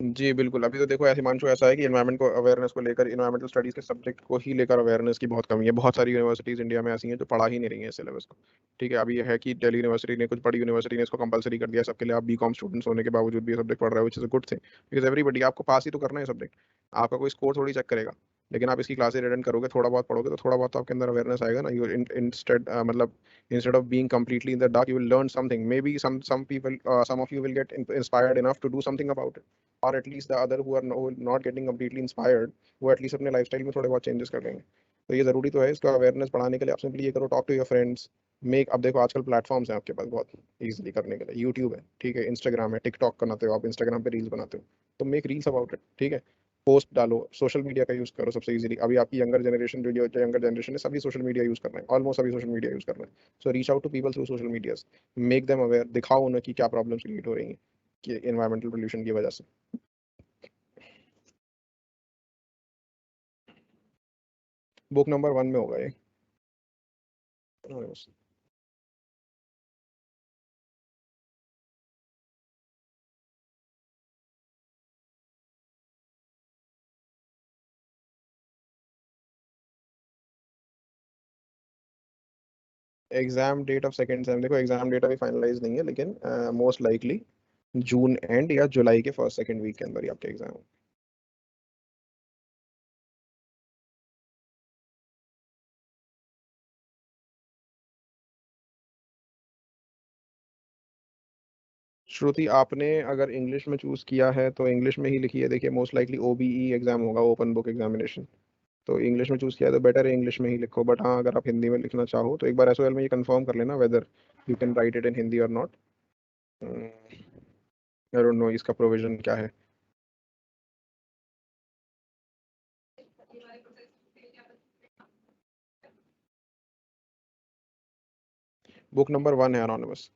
जी बिल्कुल। अभी तो देखो ऐसे हिमांशु, ऐसा है कि इन्वायरमेंट को अवेयरनेस को लेकर, इन्वायरमेंटल स्टडीज के सब्जेक्ट को ही लेकर अवेयरनेस की बहुत कमी है। बहुत सारी यूनिवर्सिटीज इंडिया में ऐसी हैं जो पढ़ा ही नहीं रही है सिलेबस को। ठीक है, अभी ये है कि दिल्ली यूनिवर्सिटी ने, कुछ बड़ी यूनिवर्सिटी ने इसको कंपलसरी कर दिया सबके लिए। आप बीकॉम स्टूडेंट्स होने के बावजूद भी ये सब्जेक्ट पढ़ रहे हो, which is a good thing, because everybody, आपको पास ही तो करना है सब्जेक्ट। आपका कोई स्कोर थोड़ी चेक करेगा। लेकिन आप इसकी क्लासेज अटेंड करोगे, थोड़ा बहुत पढ़ोगे, तो थोड़ा बहुत तो आपके अंदर अवेयरनेस आएगा ना। यू इंस्टेड मतलब instead of being completely in the dark, you will learn something. Maybe some people, some of you will get inspired enough to do something about it, or at least the other who are not getting completely inspired, वो at least अपने lifestyle में थोड़े बहुत changes कर लेंगे। तो ये जरूरी तो है। इसका अवेयरनेस बढ़ाने के लिए आप सिंपली ये करो, talk to your friends, make. अब देखो आजकल प्लेटफॉर्म्स हैं आपके पास बहुत इजीली करने के लिए। यूट्यूब है, ठीक है, इंस्टाग्राम है, टिकटॉक बनाते हो आप, इंस्टाग्राम पे रील्स बनाते हो, तो मेक रील्स अबाउट इट। ठीक है, पोस्ट डालो, सोशल मीडिया का यूज करो सबसे इजीली। अभी आपकी यंगर जनरेशन, जो यंगर जनरेशन है, सभी सोशल मीडिया यूज कर रहे हैं, ऑलमोस्ट सभी सोशल मीडिया यूज कर रहे हैं। So reach out to people through social media, make them aware, दिखाओ उन्हें कि क्या प्रॉब्लम्स क्रिएट हो रही हैं कि एनवायरमेंटल पोल्यूशन की वजह से। बुक नंबर 1 में होगा ये। Exam date of second sem, देखो एग्जाम डेट अभी फाइनलाइज नहीं है, लेकिन मोस्ट लाइकली जून एंड या जुलाई के फर्स्ट सेकंड वीक के अंदर ही आपके एग्जाम हो। श्रुति, आपने अगर इंग्लिश में चूज किया है तो इंग्लिश में ही लिखिए। देखिए मोस्ट लाइकली ओबीई एग्जाम होगा, ओपन बुक एग्जामिनेशन। तो इंग्लिश में चूज किया है तो बेटर है इंग्लिश में ही लिखो। बट हाँ, अगर आप हिंदी में लिखना चाहो तो एक बार एसओएल में ये कंफर्म कर लेना whether you can write it in Hindi और नॉट। आई डोंट नो इसका प्रोविजन क्या है। बुक नंबर 1 है anonymous.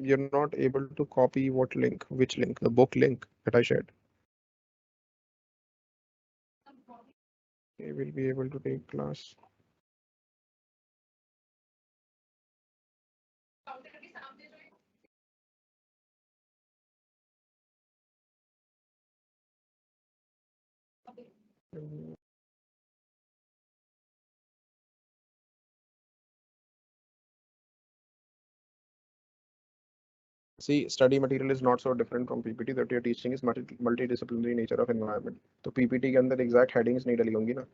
You're not able to copy what link? Which link? The book link that I shared. You will be able to take class. See, study material is not so different from PPT. That you're teaching is multidisciplinary nature of environment. तो PPT के अंदर exact headings नहीं डली होंगी ना।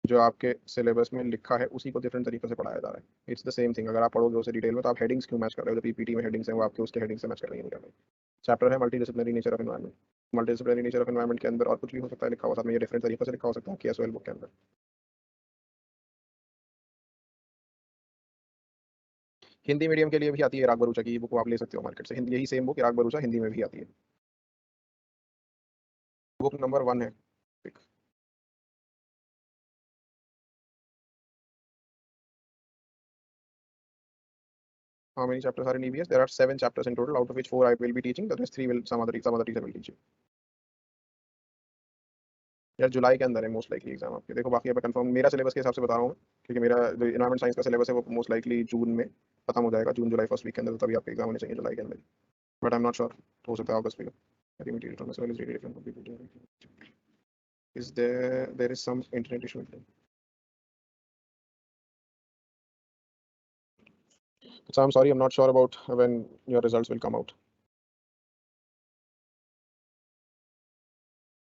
जो आपके syllabus में लिखा है उसी को डिफरेंट तरीके से पढ़ाया जा रहा है। It's the same thing. अगर आप पढ़ोगे उसे डिटेल में तो आप हेडिंग्स क्यों मैच कर रहे हो? जो पीपीटी में हेडिंग्स हैं वो आपके उसके हेडिंग से मैच कर रही है। चैप्टर है multidisciplinary nature of environment. Multidisciplinary nature of environment के अंदर और कुछ भी हो सकता है लिखा हुआ, साथ में ये डिफरेंट तरीके से लिखा हो सकता है कि एसओएल बुक के अंदर। हिंदी मीडियम के लिए भी आती है इराक बरूचा की बुक, आप ले सकते हो मार्केट से। हिंदी यही same book Iraq Bharucha Hindi में भी आती है। बुक नंबर 1 है। How many chapters are in EVS? There are 7 chapters in total, out of which 4 I will be teaching. The rest 3 will some other teacher will teach you. यार जुलाई के अंदर है most likely exam आपके। देखो बाकी अब confirm मेरा syllabus के हिसाब से बता रहा हूँ मैं, क्योंकि मेरा जो इन्वायरमेंट साइंस का सिलेबस है वो मोस्ट लाइकली जून में खत्म हो जाएगा, जून जुलाई फर्स्ट वीक के अंदर। तो तभी आपके एग्जाम होने चाहिए जुलाई के अंदर। But I am not sure, हो सकता है अगस्त में। Is there is some internet issue? So I'm sorry, I'm not sure about when your results will come out.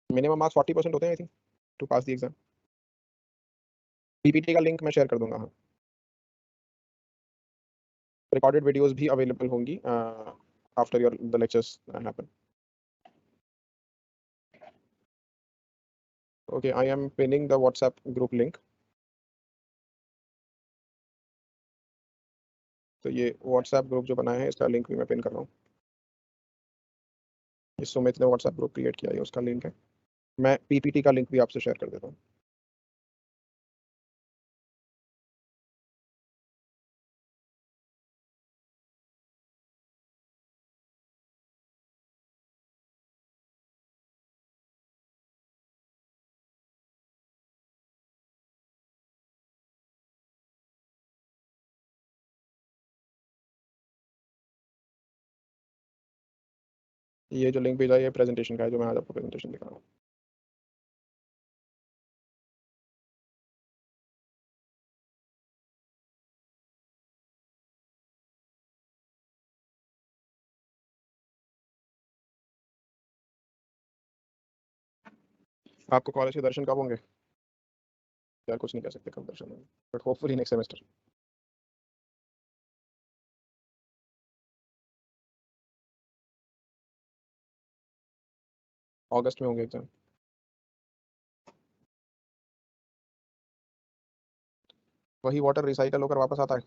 Minimum marks 40% होते हैं I think to pass the exam. PPT का link मैं share कर दूंगा। हाँ, रिकॉर्डेड वीडियोस भी available होंगी after your the lectures happen. Okay, I am pinning the WhatsApp group link. तो ये व्हाट्सएप ग्रुप जो बनाया है इसका लिंक भी मैं पिन कर रहा हूँ। इस सुमित ने व्हाट्सएप ग्रुप क्रिएट किया है, उसका लिंक है। मैं पीपीटी का लिंक भी आपसे शेयर कर देता हूँ। ये जो लिंक भेजा है ये प्रेजेंटेशन का है, जो मैं आज आपको प्रेजेंटेशन दिखा रहा हूँ। आपको कॉलेज के दर्शन कब होंगे? यार कुछ नहीं कह सकते कब दर्शन होंगे, बट होपफुली नेक्स्ट सेमेस्टर। अगस्त में होंगे एग्जाम। वही वाटर रिसाइकल होकर वापस आता है।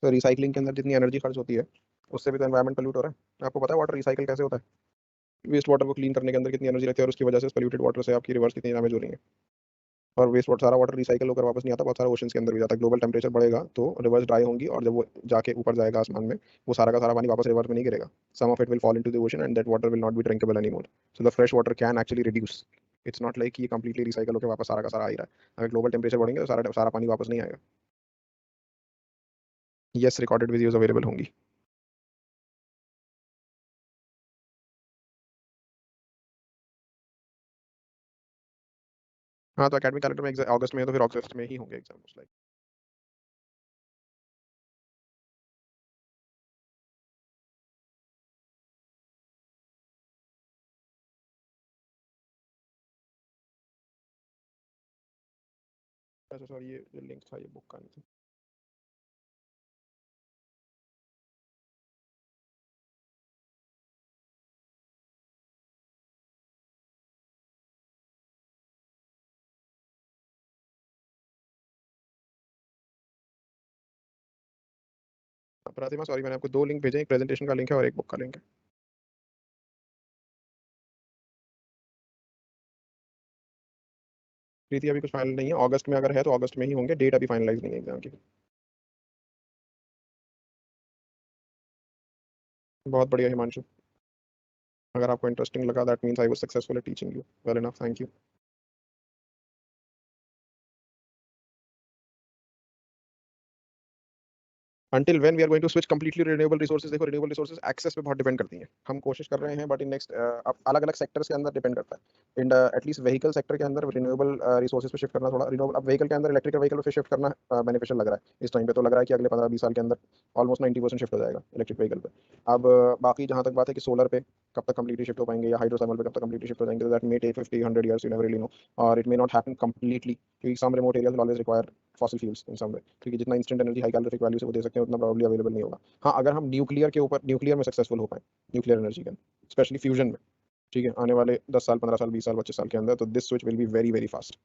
तो रिसाइकलिंग के अंदर जितनी एनर्जी खर्च होती है उससे भी तो एनवायरमेंट पोल्यूट हो रहा है। आपको पता है वाटर रिसाइकल कैसे होता है? वेस्ट वाटर को क्लीन करने के अंदर कितनी एनर्जी लगती है, और उसकी वजह से उस पोल्यूटेड वाटर से आपकी रिवर्स कितनी डैमेज हो रही है। और वेस्ट वाटर, सारा वाटर रिसाइकल होकर वापस नहीं आता, बहुत सारा ओशन के अंदर भी जाता है। ग्लोबल टेम्परेचर बढ़ेगा तो रिवर्स ड्राई होंगी, और जब वो जाके ऊपर जाएगा आसमान में, वो सारा का सारा पानी वापस रिवर्स में नहीं गिरेगा। Some of it will fall into the ocean and that water will not be drinkable anymore. So the fresh water can actually reduce. It's not like ये कंप्लीटली रिसाइकल होकर वापस सारा का सारा आ ही रहा है। अगर ग्लोबल टेम्परेचर बढ़ेंगे तो सारा सारा पानी वापस नहीं आएगा। यस, रिकॉर्डेड वीडियोस अवेलेबल होंगी। हाँ, तो एकेडमिक कैलेंडर में अगस्त में है, तो फिर अगस्त में ही होंगे एग्जाम मोस्ट लाइक। अच्छा सॉरी, ये लिंक था, ये बुक का नहीं था। प्रतिमा सॉरी, मैंने आपको दो लिंक भेजे, एक प्रेजेंटेशन का लिंक है और एक बुक का लिंक है। प्रीति अभी कुछ फाइनल नहीं है, अगस्त में अगर है तो अगस्त में ही होंगे, डेट अभी फाइनलाइज नहीं है एग्जाम की। बहुत बढ़िया हिमांशु, अगर आपको इंटरेस्टिंग लगा that means I was successful at teaching you well enough, thank you. Until when we are going to switch completely renewable resources, देखो रिन्यूएबल रिसोर्सेज एक्सेस पे बहुत डिपेंड करती हैं, हम कोशिश कर रहे हैं बट इन नेक्स्ट अलग अलग सेक्टर्स के अंदर डिपेंड करता है। इन एटलीस्ट व्हीकल सेक्टर के अंदर रिन्यूएबल रिसोर्सेज पे शिफ्ट करना थोड़ा रिन्यूएबल, अब व्हीकल के अंदर इलेक्ट्रिकल व्हीकल पे शिफ्ट करना बेनिफिशियल लग रहा है इस टाइम पे, तो लग रहा है कि अगले 15-20 साल के अंदर ऑलमोस्ट 90% शिफ्ट हो जाएगा इलेक्ट्रिक व्हीकल पे। अब बाकी जहाँ तक बात है कि सोलर पे कब तक कंप्लीटली शिफ्ट हो पाएंगे या हाइड्रोथर्मल पे कब तक कंप्लीटली शिफ्ट हो जाएंगे, that may take 50-100 years, you never really know, और it may not happen completely, क्योंकि some remote areas will always require fossil fuels in some way, क्योंकि जितना instant energy high calorific value से वो दे सकते हैं उतना प्रॉब्ली अवेलेबल नहीं होगा। हाँ, अगर हम न्यूक्लियर के ऊपर न्यूक्लियर में सक्सेसफुल हो पाए, न्यूक्लियर एनर्जी के स्पेशली फ्यूजन में, ठीक है, आने वाले 10 साल 15 साल 20 साल 25 साल के अंदर, तो this switch will be very very fast.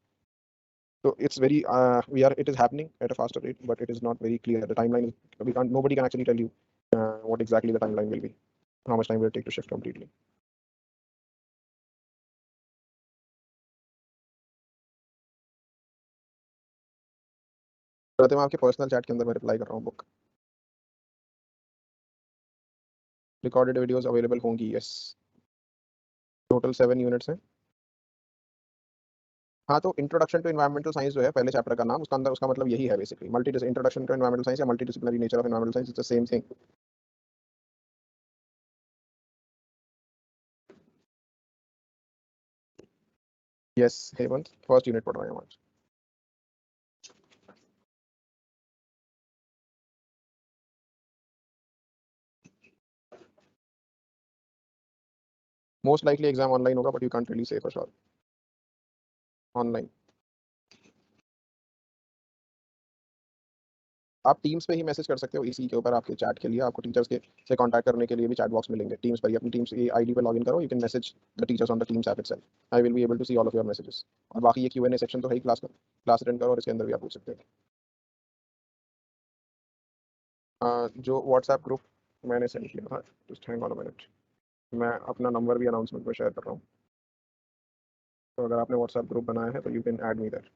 So it's very we are it is happening at a faster rate, but it is not very clear. The timeline is, we can't, nobody can actually tell you what exactly the timeline will be, how much time will it take to shift completely. तो मैं आपके personal chat के अंदर मैं reply कर रहा हूँ, book recorded videos available होंगी, यस। टोटल 7 यूनिट्स हैं। हाँ, तो इंट्रोडक्शन टू एनवायरमेंटल साइंस जो है पहले चैप्टर का नाम, उसका अंदर उसका मतलब यही है basically, multi introduction to environmental science या multidisciplinary nature of environmental science, it's the same thing. Yes Hemant, first unit पढ़ रहे हैं आज। मोस्ट लाइकली एग्जाम ऑनलाइन होगा, but you can't really say for sure. Online. आप टीम्स पे ही message कर सकते हो, इसी के ऊपर आपके चैट के लिए आपको टीचर्स के से कांटेक्ट करने के लिए भी चैट बॉक्स मिलेंगे, टीम्स पर ही अपनी टीम्स की आईडी पर लॉगिन करो, you can message the teachers on the Teams app itself, I will be able to see all of your messages. और बाकी ये क्यूएनए सेक्शन तो है ही क्लास का, क्लास अटेंड करो और इसके अंदर भी आप पूछ सकते हो। जो व्हाट्सएप ग्रुप मैंने सेंड किया था, just hang on a minute, मैं अपना नंबर भी अनाउंसमेंट में शेयर कर रहा हूँ, तो अगर आपने व्हाट्सएप ग्रुप बनाया है तो you can add me there.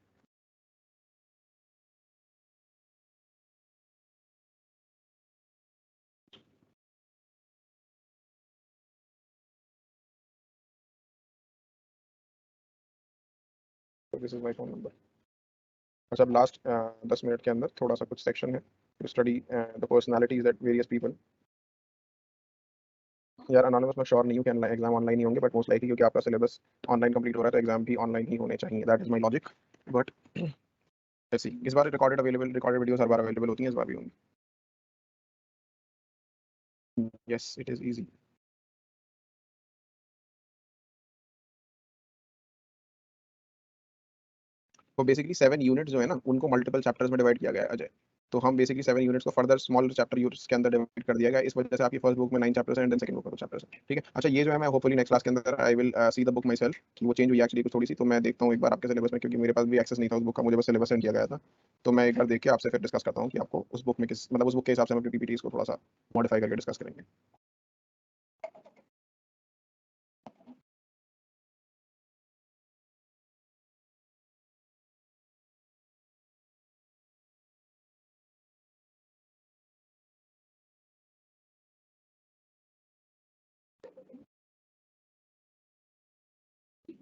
तो this is my phone number. अच्छा, अब लास्ट 10 मिनट के अंदर थोड़ा सा कुछ सेक्शन है to study the personalities that various people. यार अनोनिमस मैं श्योर नहीं हूँ कि एग्जाम ऑनलाइन ही होंगे, बट मोस्ट लाइकली क्योंकि आपका सिलेबस ऑनलाइन कंप्लीट हो रहा है तो एग्जाम भी ऑनलाइन ही होने चाहिए, that is my logic. But ऐसी इस बार रिकॉर्डेड वीडियोस हर बार अवेलेबल होती हैं, इस बार भी होंगी। Yes it is easy. तो बेसिकली 7 यूनिट जो है ना, उनको मल्टीपल चैप्टर्स में डिवाइड किया गया है अजय। तो हम बेसिकली 7 यूनिट्स को फर्दर स्मॉल चैप्टर यूनिट्स के अंदर डिवाइड कर दिया गया, इस वजह से आपकी फर्स्ट बुक में 9 चैप्टर्स हैं एंड देन सेकंड बुक में 2 चैप्टर्स हैं, ठीक है। अच्छा, ये जो है मैं होपफुली नेक्स्ट क्लास के अंदर I will see the book my self कि वो चेंज हुई एक्चुअली कुछ थोड़ी सी, तो मैं देखता हूँ एक बार आपके सिलेबस में, क्योंकि मेरे पास भी एक्सेस नहीं था उस बुक का, मुझे बस सिलेबस सेंड किया गया था। तो मैं एक बार देख के आपसे फिर डिस्कस करता हूँ कि आपको उस बुक में किस मतलब उस बुक के हिसाब से हम अपनी पीपीटीज को थोड़ा सा मॉडिफाई करके डिस्कस करेंगे।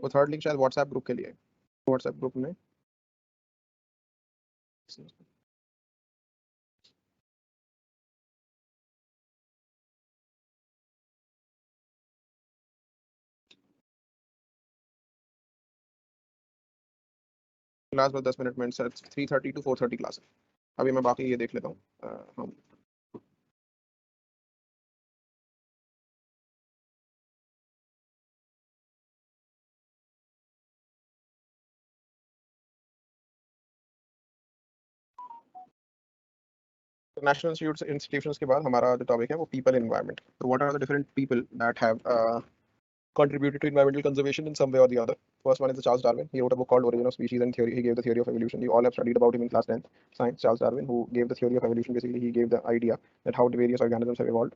वो थर्ड लिंक शायद व्हाट्सएप ग्रुप के लिए है, व्हाट्सएप ग्रुप में। क्लास बस 10 मिनट में, 3:30 to 4:30 क्लास है। अभी मैं बाकी ये देख लेता हूँ। हम नेशनल इंस्टीट्यूशंस के बाद हमारा जो टॉपिक है वो पीपल एनवायरनमेंट। तो what are the different people that have contributed to environmental conservation in some way or the other. First one is the Charles Darwin. He wrote a book called Origin of Species and Theory. He gave the theory of evolution. You all have studied about him in class 10th science. Charles Darwin, who gave the theory of evolution. Basically, he gave the idea that how the various organisms have evolved,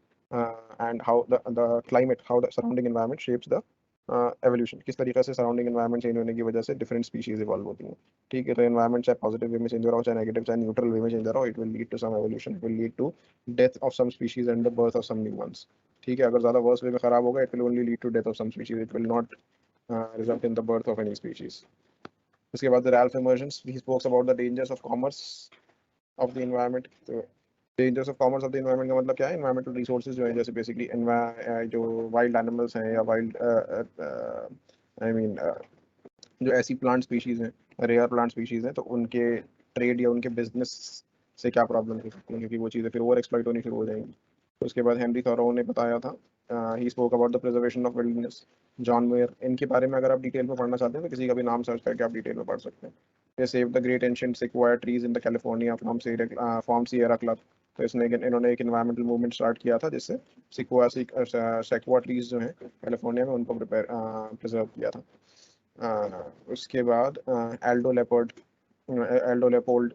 and how the climate, how the surrounding environment shapes the evolution. किस तरीके से surrounding environment change होने की वजह से different species evolve होती हैं। ठीक है, तो एनवायरनमेंट चाहे पॉजिटिव वे में चेंज हो रहा हो, चाहे नेगेटिव, चाहे न्यूट्रल वे में चेंज हो रहा हो, it will lead to some evolution, it will lead to death of some species and the birth of some new ones. ठीक है, अगर ज़्यादा वर्स वे में खराब होगा, it will only lead to death of some species, it will not result in the birth of any species. उसके बाद Ralph Emergence, he spoke about the dangers of commerce of the environment. तो dangers of commerce of the environment का मतलब क्या है? Environmental resources जो है, जैसे basically जो wild animals हैं या wild I mean जो ऐसी प्लांट स्पीशीज हैं, रेयर प्लांट स्पीशीज हैं, तो उनके ट्रेड या उनके बिजनेस से क्या प्रॉब्लम हो सकती है, क्योंकि वो चीज़ें फिर ओवर एक्सप्लॉइट होनी शुरू हो जाएंगी। उसके बाद हेनरी थॉरो ने बताया था, he spoke about the preservation of wilderness. John mayor, इनके बारे में अगर आप डिटेल में पढ़ना चाहते हैं तो किसी का भी नाम सर्च करके आप डिटेल में पढ़ सकते हैं। ये save the great ancient secure trees in the California from Sierra club. तो इसने इन्होंने एक इन्वायरमेंटल मूवमेंट स्टार्ट किया था जिससे सेक्वा ट्रीज जो हैं कैलिफोर्निया में उनको प्रिजर्व किया था। उसके बाद Aldo लेपोल्ड,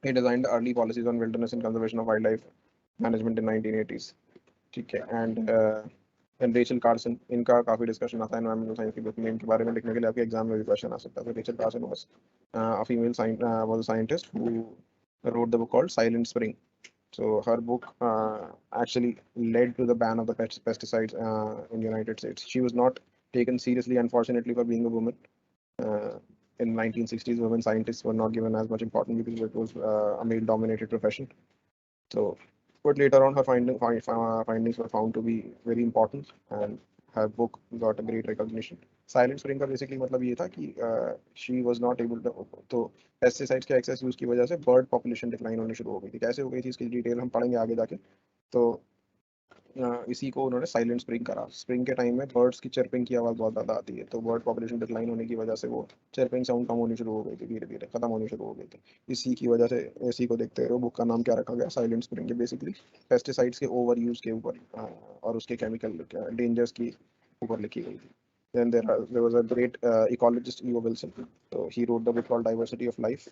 he designed the early policies on wilderness and conservation of wildlife management in 1980s। ठीक है, एंड रेचल कार्सन, इनका काफ़ी डिस्कशन आता है एनवायरमेंटल साइंस की बुक में, इनके बारे में लिखने के लिए आपके एग्जाम में भी क्वेश्चन आ सकता है। Rachel Carson was a female scientist who wrote the book called Silent Spring. So her book actually led to the ban of the pesticides in United States. She was not taken seriously, unfortunately, for being a woman. Uh, in 1960s, women scientists were not given as much importance because it was a male-dominated profession. So, but later on, her findings were found to be very important, and her book got a great recognition. Silent spring का basically मतलब ये था कि she was not able to, तो pesticides के excess use की वजह से बर्ड पॉपुलेशन डिक्लाइन होनी शुरू हो गई थी। कैसे हो गई थी इसकी डिटेल हम पढ़ेंगे आगे जाके। तो इसी को उन्होंने साइलेंट स्प्रिंग करा। स्प्रिंग के टाइम में बर्ड्स की चर्पिंग की आवाज़ बहुत ज़्यादा आती है, तो बर्ड पॉपुलेशन डिक्लाइन होने की वजह से वो चर्पिंग साउंड कम होनी शुरू हो गई थी, धीरे धीरे खत्म होनी शुरू हो गई थी। इसी की वजह से, इसी को देखते हुए बुक का नाम क्या रखा गया, साइलेंट स्प्रिंग। ये बेसिकली पेस्टिसाइड्स के ओवर यूज़ के ऊपर और उसके केमिकल डेंजर्स की ऊपर लिखी गई थी। Then there was a great ecologist, Leo Wilson. So he wrote the book called Diversity of Life.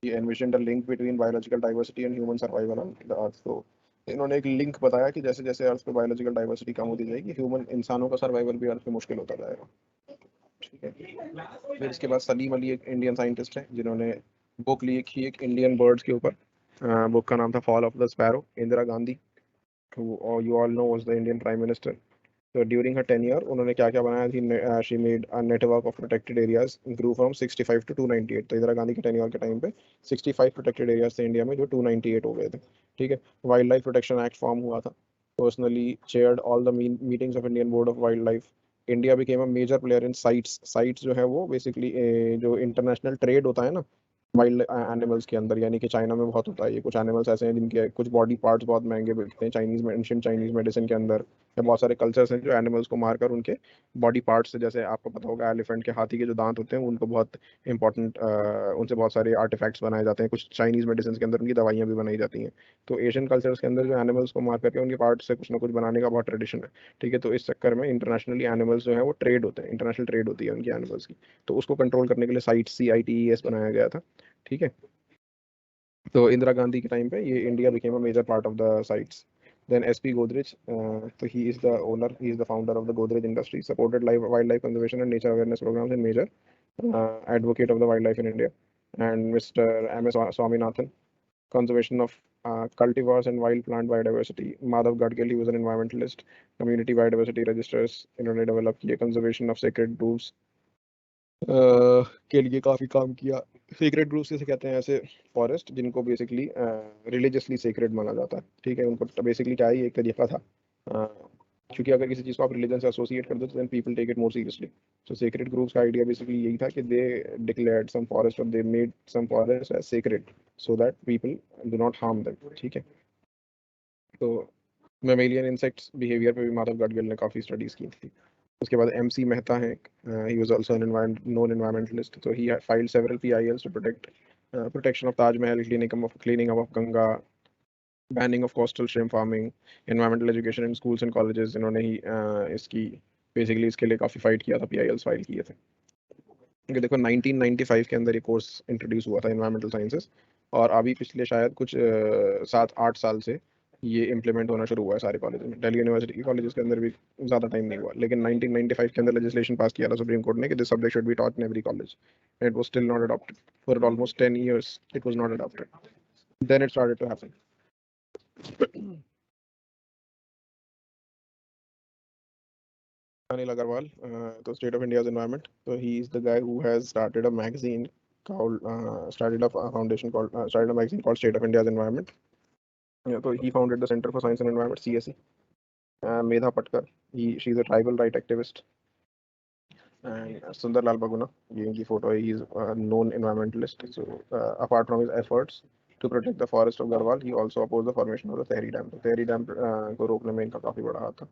He envisioned a link between biological diversity and human survival on the earth. So इन्होंने एक link बताया कि जैसे जैसे अर्थ पे biological diversity कम होती जाएगी, human इंसानों का सर्वाइवल भी अर्थ पे मुश्किल होता जाएगा। ठीक है, फिर इसके बाद सलीम अली एक इंडियन साइंटिस्ट है जिन्होंने बुक लिखी एक इंडियन बर्ड्स के ऊपर। बुक का नाम था fall of the sparrow. Indira Gandhi, you all know, was the Indian prime minister. तो ड्यूरिंग हर टेन्योर उन्होंने क्या क्या बनाया थी, she made a network of protected areas grew from 65 to 298। तो इंदिरा गांधी के टेन्योर के टाइम पे 65 प्रोटेक्टेड एरियाज थे इंडिया में, जो 298 हो गए थे। ठीक है, wild life protection act form हुआ था। Personally chaired all the meetings of Indian board of wild life. India became a major player in CITES. CITES जो है वो बेसिकली जो इंटरनेशनल ट्रेड होता है ना वाइल्ड एनिमल्स के अंदर, यानी कि चाइना में बहुत होता है ये। कुछ एनिमल्स ऐसे हैं जिनके कुछ बॉडी पार्ट्स बहुत महंगे बिकते हैं चाइनीज में, एंशिएंट चाइनीज मेडिसिन के अंदर। या बहुत सारे कल्चर्स हैं जो एनिमल्स को मारकर उनके बॉडी पार्ट्स से, जैसे आपको पता होगा एलिफेंट के, हाथी के जो दांत होते हैं उनको बहुत इंपॉर्टेंट, उनसे बहुत सारे आर्टिफैक्ट्स बनाए जाते हैं। कुछ चाइनीज मेडिसिन के अंदर उनकी दवाइयाँ भी बनाई जाती हैं। तो एशियन कल्चर्स के अंदर जो एनिमल्स को मार करके उनके पार्ट्स से कुछ ना कुछ बनाने का बहुत ट्रेडिशन है। ठीक है, तो इस चक्कर में इंटरनेशनली एनिमल्स जो है वो ट्रेड होते हैं, इंटरनेशनल ट्रेड होती है उनकी एनिमल्स की। तो उसको कंट्रोल करने के लिए CITES बनाया गया था। ठीक है, तो इंदिरा गांधी के टाइम पे ये India became a major part of the CITES. Then SP Godrej, तो he is the owner, he is the founder of the Godrej industry, supported wild life conservation and nature awareness programs in major advocate of the wildlife in India. And Mr. M.S. Swaminathan, conservation of cultivars and wild plant biodiversity. Madhav Gadgil, he was an environmentalist, community biodiversity registers इन्होंने develop किए, conservation of sacred groves के लिए काफ़ी काम किया। Secret groups जैसे कहते हैं ऐसे फॉरेस्ट जिनको बेसिकली रिलीजियसली सीक्रेट माना जाता है। ठीक है, उनको बेसिकली क्या है, ये एक तरीका था क्योंकि अगर किसी चीज़ को आप रिलीजन से एसोसिएट कर दो तो then people take it more seriously. So sacred groups का आइडिया बेसिकली यही था कि दे डिक्लेयर्ड सम फॉरेस्ट और they made some forest as sacred so that people do not harm them. ठीक है. तो मेमेलियन इंसेक्ट्स बिहेवियर पे भी माधव गाडगिल ने काफ़ी स्टडीज़ की थी. उसके बाद MC मेहता है. He was also an known environmentalist. तो he filed several PILs to protect protection of Taj Mahal, cleaning of Ganga, banning of coastal shrimp farming, environmental education in schools and colleges. इन्होंने ही इसकी बेसिकली इसके लिए काफ़ी फाइट किया था, PILs फाइल किए थे. क्योंकि देखो 1995 के अंदर ये कोर्स इंट्रोड्यूस हुआ था एनवायरमेंटल साइंसेस, और अभी पिछले शायद कुछ 7-8 साल से ये इम्प्लीमेंट होना शुरू हुआ है सारे कॉलेज में. दिल्ली यूनिवर्सिटी के कॉलेजेस के अंदर भी ज़्यादा टाइम नहीं हुआ, लेकिन 1995 के अंदर लेजिस्लेशन पास किया था सुप्रीम कोर्ट ने कि this subject should be taught in every college. It was still not adopted for almost 10 years. It was not adopted. Then it started to happen. Anil Agarwal, the State of India's Environment. So he is the guy who has started a magazine called, started a magazine called State of India's Environment. Yeah, so he founded the Center for Science and Environment, CSE. Medha Patkar, she's a tribal right activist. And Sundar Lal Baguna, ये इनकी photo है. He is a known environmentalist. So apart from his efforts to protect the forest of Garhwal, he also opposed the formation of the Tehri Dam. तो Tehri Dam को रोकने में इनका काफी बड़ा हाथ था.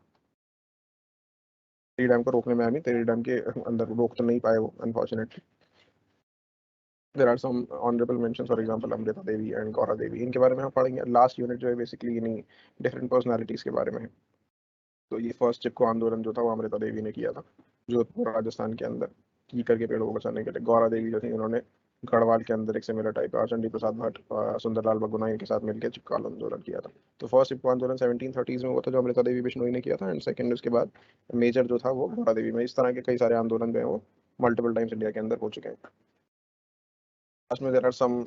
तेरी डैम को रोकने में, आई तेरी डैम के अंदर रोक तो नहीं पाए वो, unfortunately. There are some honourable mentions, for example Amrita Devi and Gaura Devi. इनके बारे में हम पढ़ेंगे. लास्ट यूनिट जो है बेसिकली इन्हीं डिफरेंट पर्सनालिटीज के बारे में है. तो ये फर्स्ट चिपको आंदोलन जो था वो अमृता देवी ने किया था जोधपुर राजस्थान के अंदर, कीकर के पेड़ों को बचाने के लिए. गौरा देवी जो थी उन्होंने गढ़वाल के अंदर एक सिमिलर टाइप का, चंडी प्रसाद भट्ट, सुंदरलाल बगुना इनके साथ मिलकर चिपको आंदोलन किया था. तो फर्स्ट चिपको आंदोलन 1730s में हुआ था जो अमृता देवी बिश्नोई ने किया था, एंड सेकंड उसके बाद मेजर जो था वो गौरा देवी में. इस तरह के कई सारे आंदोलन जो है वो मल्टीपल टाइम्स इंडिया के अंदर हो चुके हैं. लास्ट में there are some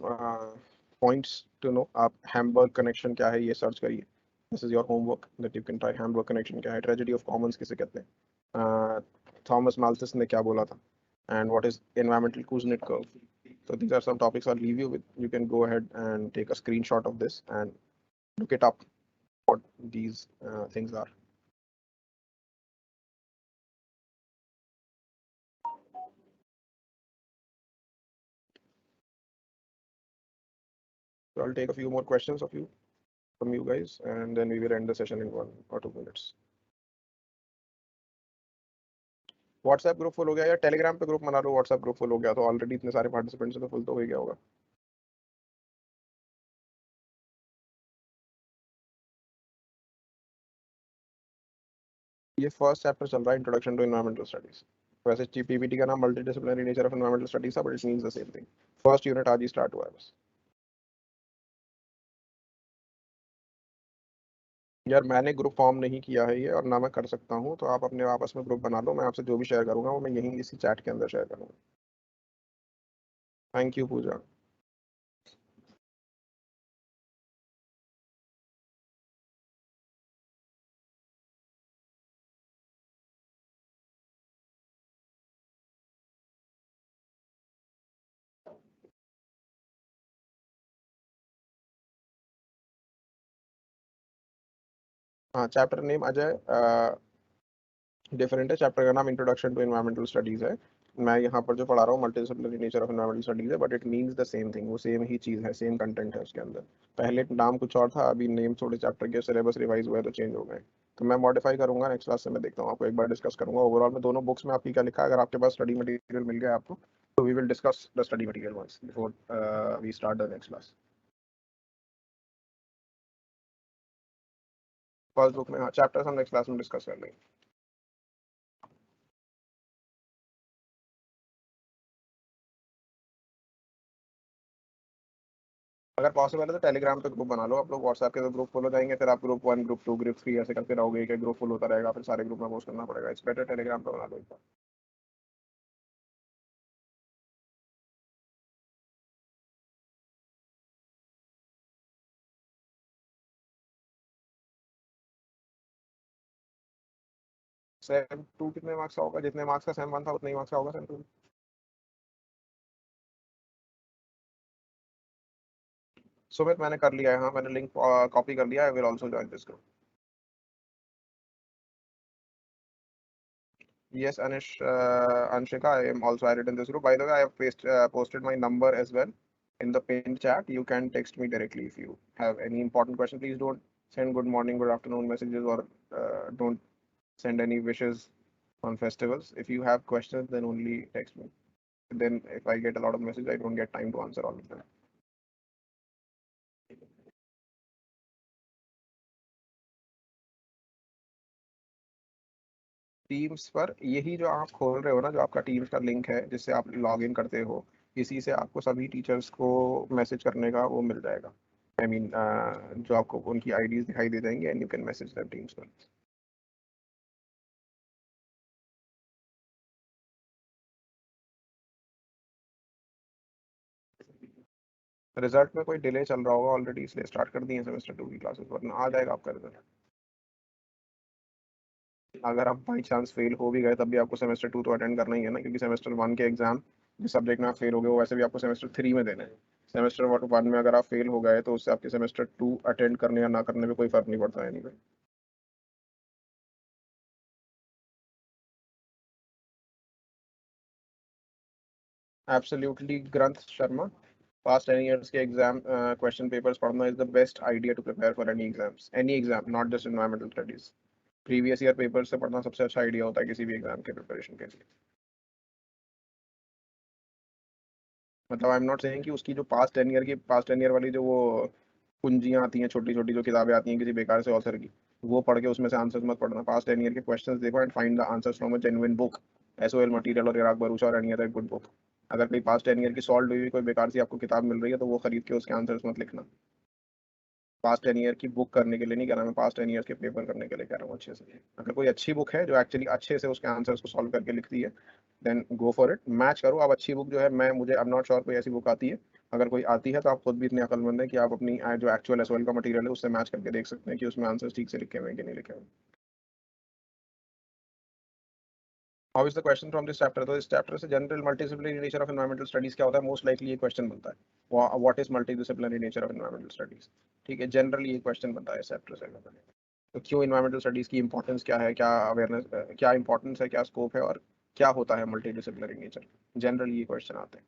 points to know. आप हैम्बर्ग कनेक्शन क्या है ये सर्च करिए. This is your homework that you can try. Hamburg connection क्या है, ट्रेजेडी ऑफ कॉमन्स किसे कहते हैं, थॉमस माल्थस ने क्या बोला था, and what is environmental Kuznets curve. So these are some topics I'll leave you with. You can go ahead and take a screenshot of this and look it up what these things are. So I'll take a few more questions of you from you guys, and then we will end the session in 1 or 2 minutes. WhatsApp group full हो गया या Telegram पे group बना लो. WhatsApp group full हो गया तो already इतने सारे पार्टिसिपेंट्स हैं तो फुल तो हो ही गया होगा. ये फर्स्ट चैप्टर चल रहा है, इंट्रोडक्शन टू एनवायरमेंटल स्टडीज. वैसे PPT का नाम multi disciplinary nature of environmental studies था, but it means the same thing. First unit आज ही स्टार्ट हुआ है बस. यार मैंने ग्रुप फॉर्म नहीं किया है ये, और ना मैं कर सकता हूँ. तो आप अपने आपस में ग्रुप बना लो. मैं आपसे जो भी शेयर करूंगा वो मैं यहीं इसी चैट के अंदर शेयर करूंगा. थैंक यू पूजा. हाँ, चैप्टर नेम अजय डिफरेंट है. चैप्टर का नाम इंट्रोडक्शन टू एनवायरमेंटल स्टडीज है. मैं यहाँ पर जो पढ़ा रहा हूँ multidisciplinary nature of environmental studies है, but it means the same thing. वो सेम ही चीज़ है, सेम कंटेंट है उसके अंदर. पहले नाम कुछ और था, अभी नेम थोड़े चैप्टर के सिलेबस रिवाइज हुआ है तो चेंज हो गए. तो मैं मॉडिफाई करूंगा नेक्स्ट क्लास से. मैं देखता हूँ, आपको एक बार डिस्कस करूंगा ओवरऑल में दोनों बुक्स में आपकी क्या लिखा है. अगर आपके पास स्टडी मटेरियल मिल गया आपको तो we will discuss the study material once before we start the next class. First book में हाँ चैप्टर्स हम नेक्स्ट क्लास में डिस्कस कर लेंगे. अगर पॉसिबल है तो टेलीग्राम पे ग्रुप बना लो आप लोग. व्हाट्सएप के तो ग्रुप फुल हो जाएंगे, फिर आप ग्रुप 1, ग्रुप 2, ग्रुप 3 ऐसे करते रहोगे कि ग्रुप फुल होता रहेगा, फिर सारे ग्रुप में पोस्ट करना पड़ेगा. इट्स बेटर टेलीग्राम पे बना लो एक बार. 7-2 कितने मार्क्स का होगा? जितने मार्क्स का सेम 1 था उतने ही मार्क्स का होगा सेम 2. सुमित मैंने कर लिया है. हाँ मैंने लिंक कॉपी कर लिया. I will also join this group. Yes, Anish, Anshika, I am also added in this group. By the way, I have posted my number as well in the pinned chat. You can text me directly if you have any important question. Please don't send good morning, good afternoon messages, or don't send any wishes on festivals. If you have questions, then only text me. Then, if I get a lot of messages, I don't get time to answer all of them. Teams पर यही जो आप खोल रहे हो ना, जो आपका टीम्स का लिंक है जिससे आप लॉग इन करते हो, इसी से आपको सभी टीचर्स को मैसेज करने का वो मिल जाएगा। आई मीन जो आपको उनकी आईडीज दिखाई दे जाएंगे and you can message them teams पर। रिजल्ट में कोई डिले चल रहा होगा ऑलरेडी, इसलिए स्टार्ट कर दी है सेमेस्टर 2 की क्लासेस, वरना आ जाएगा आपका रिजल्ट। अगर आप बाई चांस फेल हो भी गए तब भी आपको सेमेस्टर 2 तो अटेंड करना ही है ना, क्योंकि सेमेस्टर 1 के एग्जाम जिस सब्जेक्ट में आप फेल हो गए वो वैसे भी आपको सेमेस्टर 3 में देने हैं। सेमेस्टर 1 में अगर आप फेल हो गए तो उससे आपके सेमेस्टर 2 अटेंड करने या ना करने में कोई फर्क नहीं पड़ता है। Absolutely Granth Sharma, past 10 years के एग्जाम क्वेश्चन पेपर्स पढ़ना is the best idea to prepare for any exam, not just environmental studies. Previous year paper से पढ़ना सबसे अच्छा आइडिया होता है किसी भी एग्जाम के प्रिपरेशन के लिए। मतलब आई एम नॉट सेइंग कि उसकी जो पास्ट 10 ईयर वाली जो वो कुंजियां आती हैं, छोटी छोटी जो किताबें आती हैं किसी बेकार से ऑथर की, वो पढ़ के उसमें से आंसर्स मत पढ़ना। पास्ट 10 ईयर के क्वेश्चंस देखो and find the answers from a genuine book, SOL material और इराक भरूचा और एनी अदर गुड बुक। अगर कोई पास्ट 10 ईयर की सॉल्व हुई हुई कोई बेकार सी आपको किताब मिल रही है तो वो खरीद के उसके आंसर्स मत लिखना। पास्ट 10 ईयर की बुक करने के लिए नहीं कह रहा मैं, पास्ट 10 ईयर के पेपर करने के लिए कह रहा हूँ अच्छे से। अगर कोई अच्छी बुक है जो एक्चुअली अच्छे से उसके आंसर्स को सॉल्व करके लिखती है, then go for it, match करो। अब अच्छी बुक जो है, मैं मुझे आई एम नॉट श्योर कोई ऐसी बुक आती है, अगर कोई आती है तो आप खुद भी इतने अकलमंद है कि आप अपनी जो एक्चुअल एसओएल का मटेरियल है उससे मैच करके देख सकते हैं कि उसमें आंसर्स ठीक से लिखे हुए हैं कि नहीं लिखे हुए। How is the question from this chapter, तो इस चैप्टर से general multidisciplinary nature of environmental studies क्या होता है, मोस्ट लाइकली ये क्वेश्चन बनता है, what is multidisciplinary nature of environmental studies. ठीक है, जनरली ये क्वेश्चन बनता है इस चैप्टर से। तो क्यों इन्वायरमेंटल स्टडीज की इंपॉर्टेंस क्या है, क्या अवेयरनेस, क्या इंपॉर्टेंस है, क्या स्कोप है, और क्या होता है मल्टी डिसिप्लिनरी नेचर, जनरली ये क्वेश्चन आते हैं।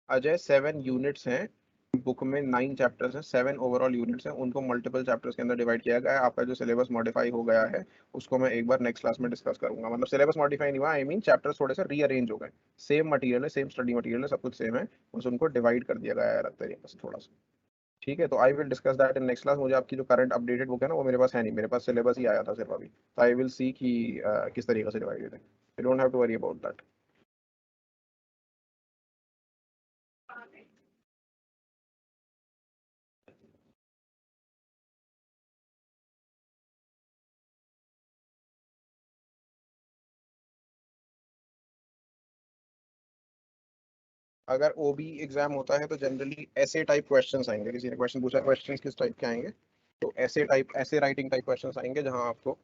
अजय 7 यूनिट्स हैं, बुक में 9 चैप्टर्स हैं, 7 ओवरऑल यूनिट्स हैं, उनको मल्टीपल चैप्टर्स के अंदर डिवाइड किया गया है। आपका जो सिलेबस मॉडिफाई हो गया है उसको मैं एक बार नेक्स्ट क्लास में डिस्कस करूंगा। मतलब सिलेबस मॉडिफाई नहीं हुआ, आई मीन चैप्टर्स थोड़े से रीअरेंज हो गए। सेम मटेरियल है, सेम स्टडी मटेरियल है, सब कुछ सेम है, बस उनको डिवाइड कर दिया गया है अलग तरीके से थोड़ा सा। ठीक है, तो I will discuss that in next class. मुझे आपकी जो करंट अपडेटेड बुक है ना वो मेरे पास है नहीं, मेरे पास सिलेबस ही आया था सिर्फ अभी, तो आई विल सी कि किस तरीके से डिवाइडेड है। You don't have to worry about that. अगर ओबी एग्जाम होता है तो जनरली ऐसे टाइप क्वेश्चंस आएंगे, किसी ने क्वेश्चन पूछा क्वेश्चंस किस टाइप के आएंगे, तो ऐसे राइटिंग टाइप क्वेश्चंस आएंगे जहां आपको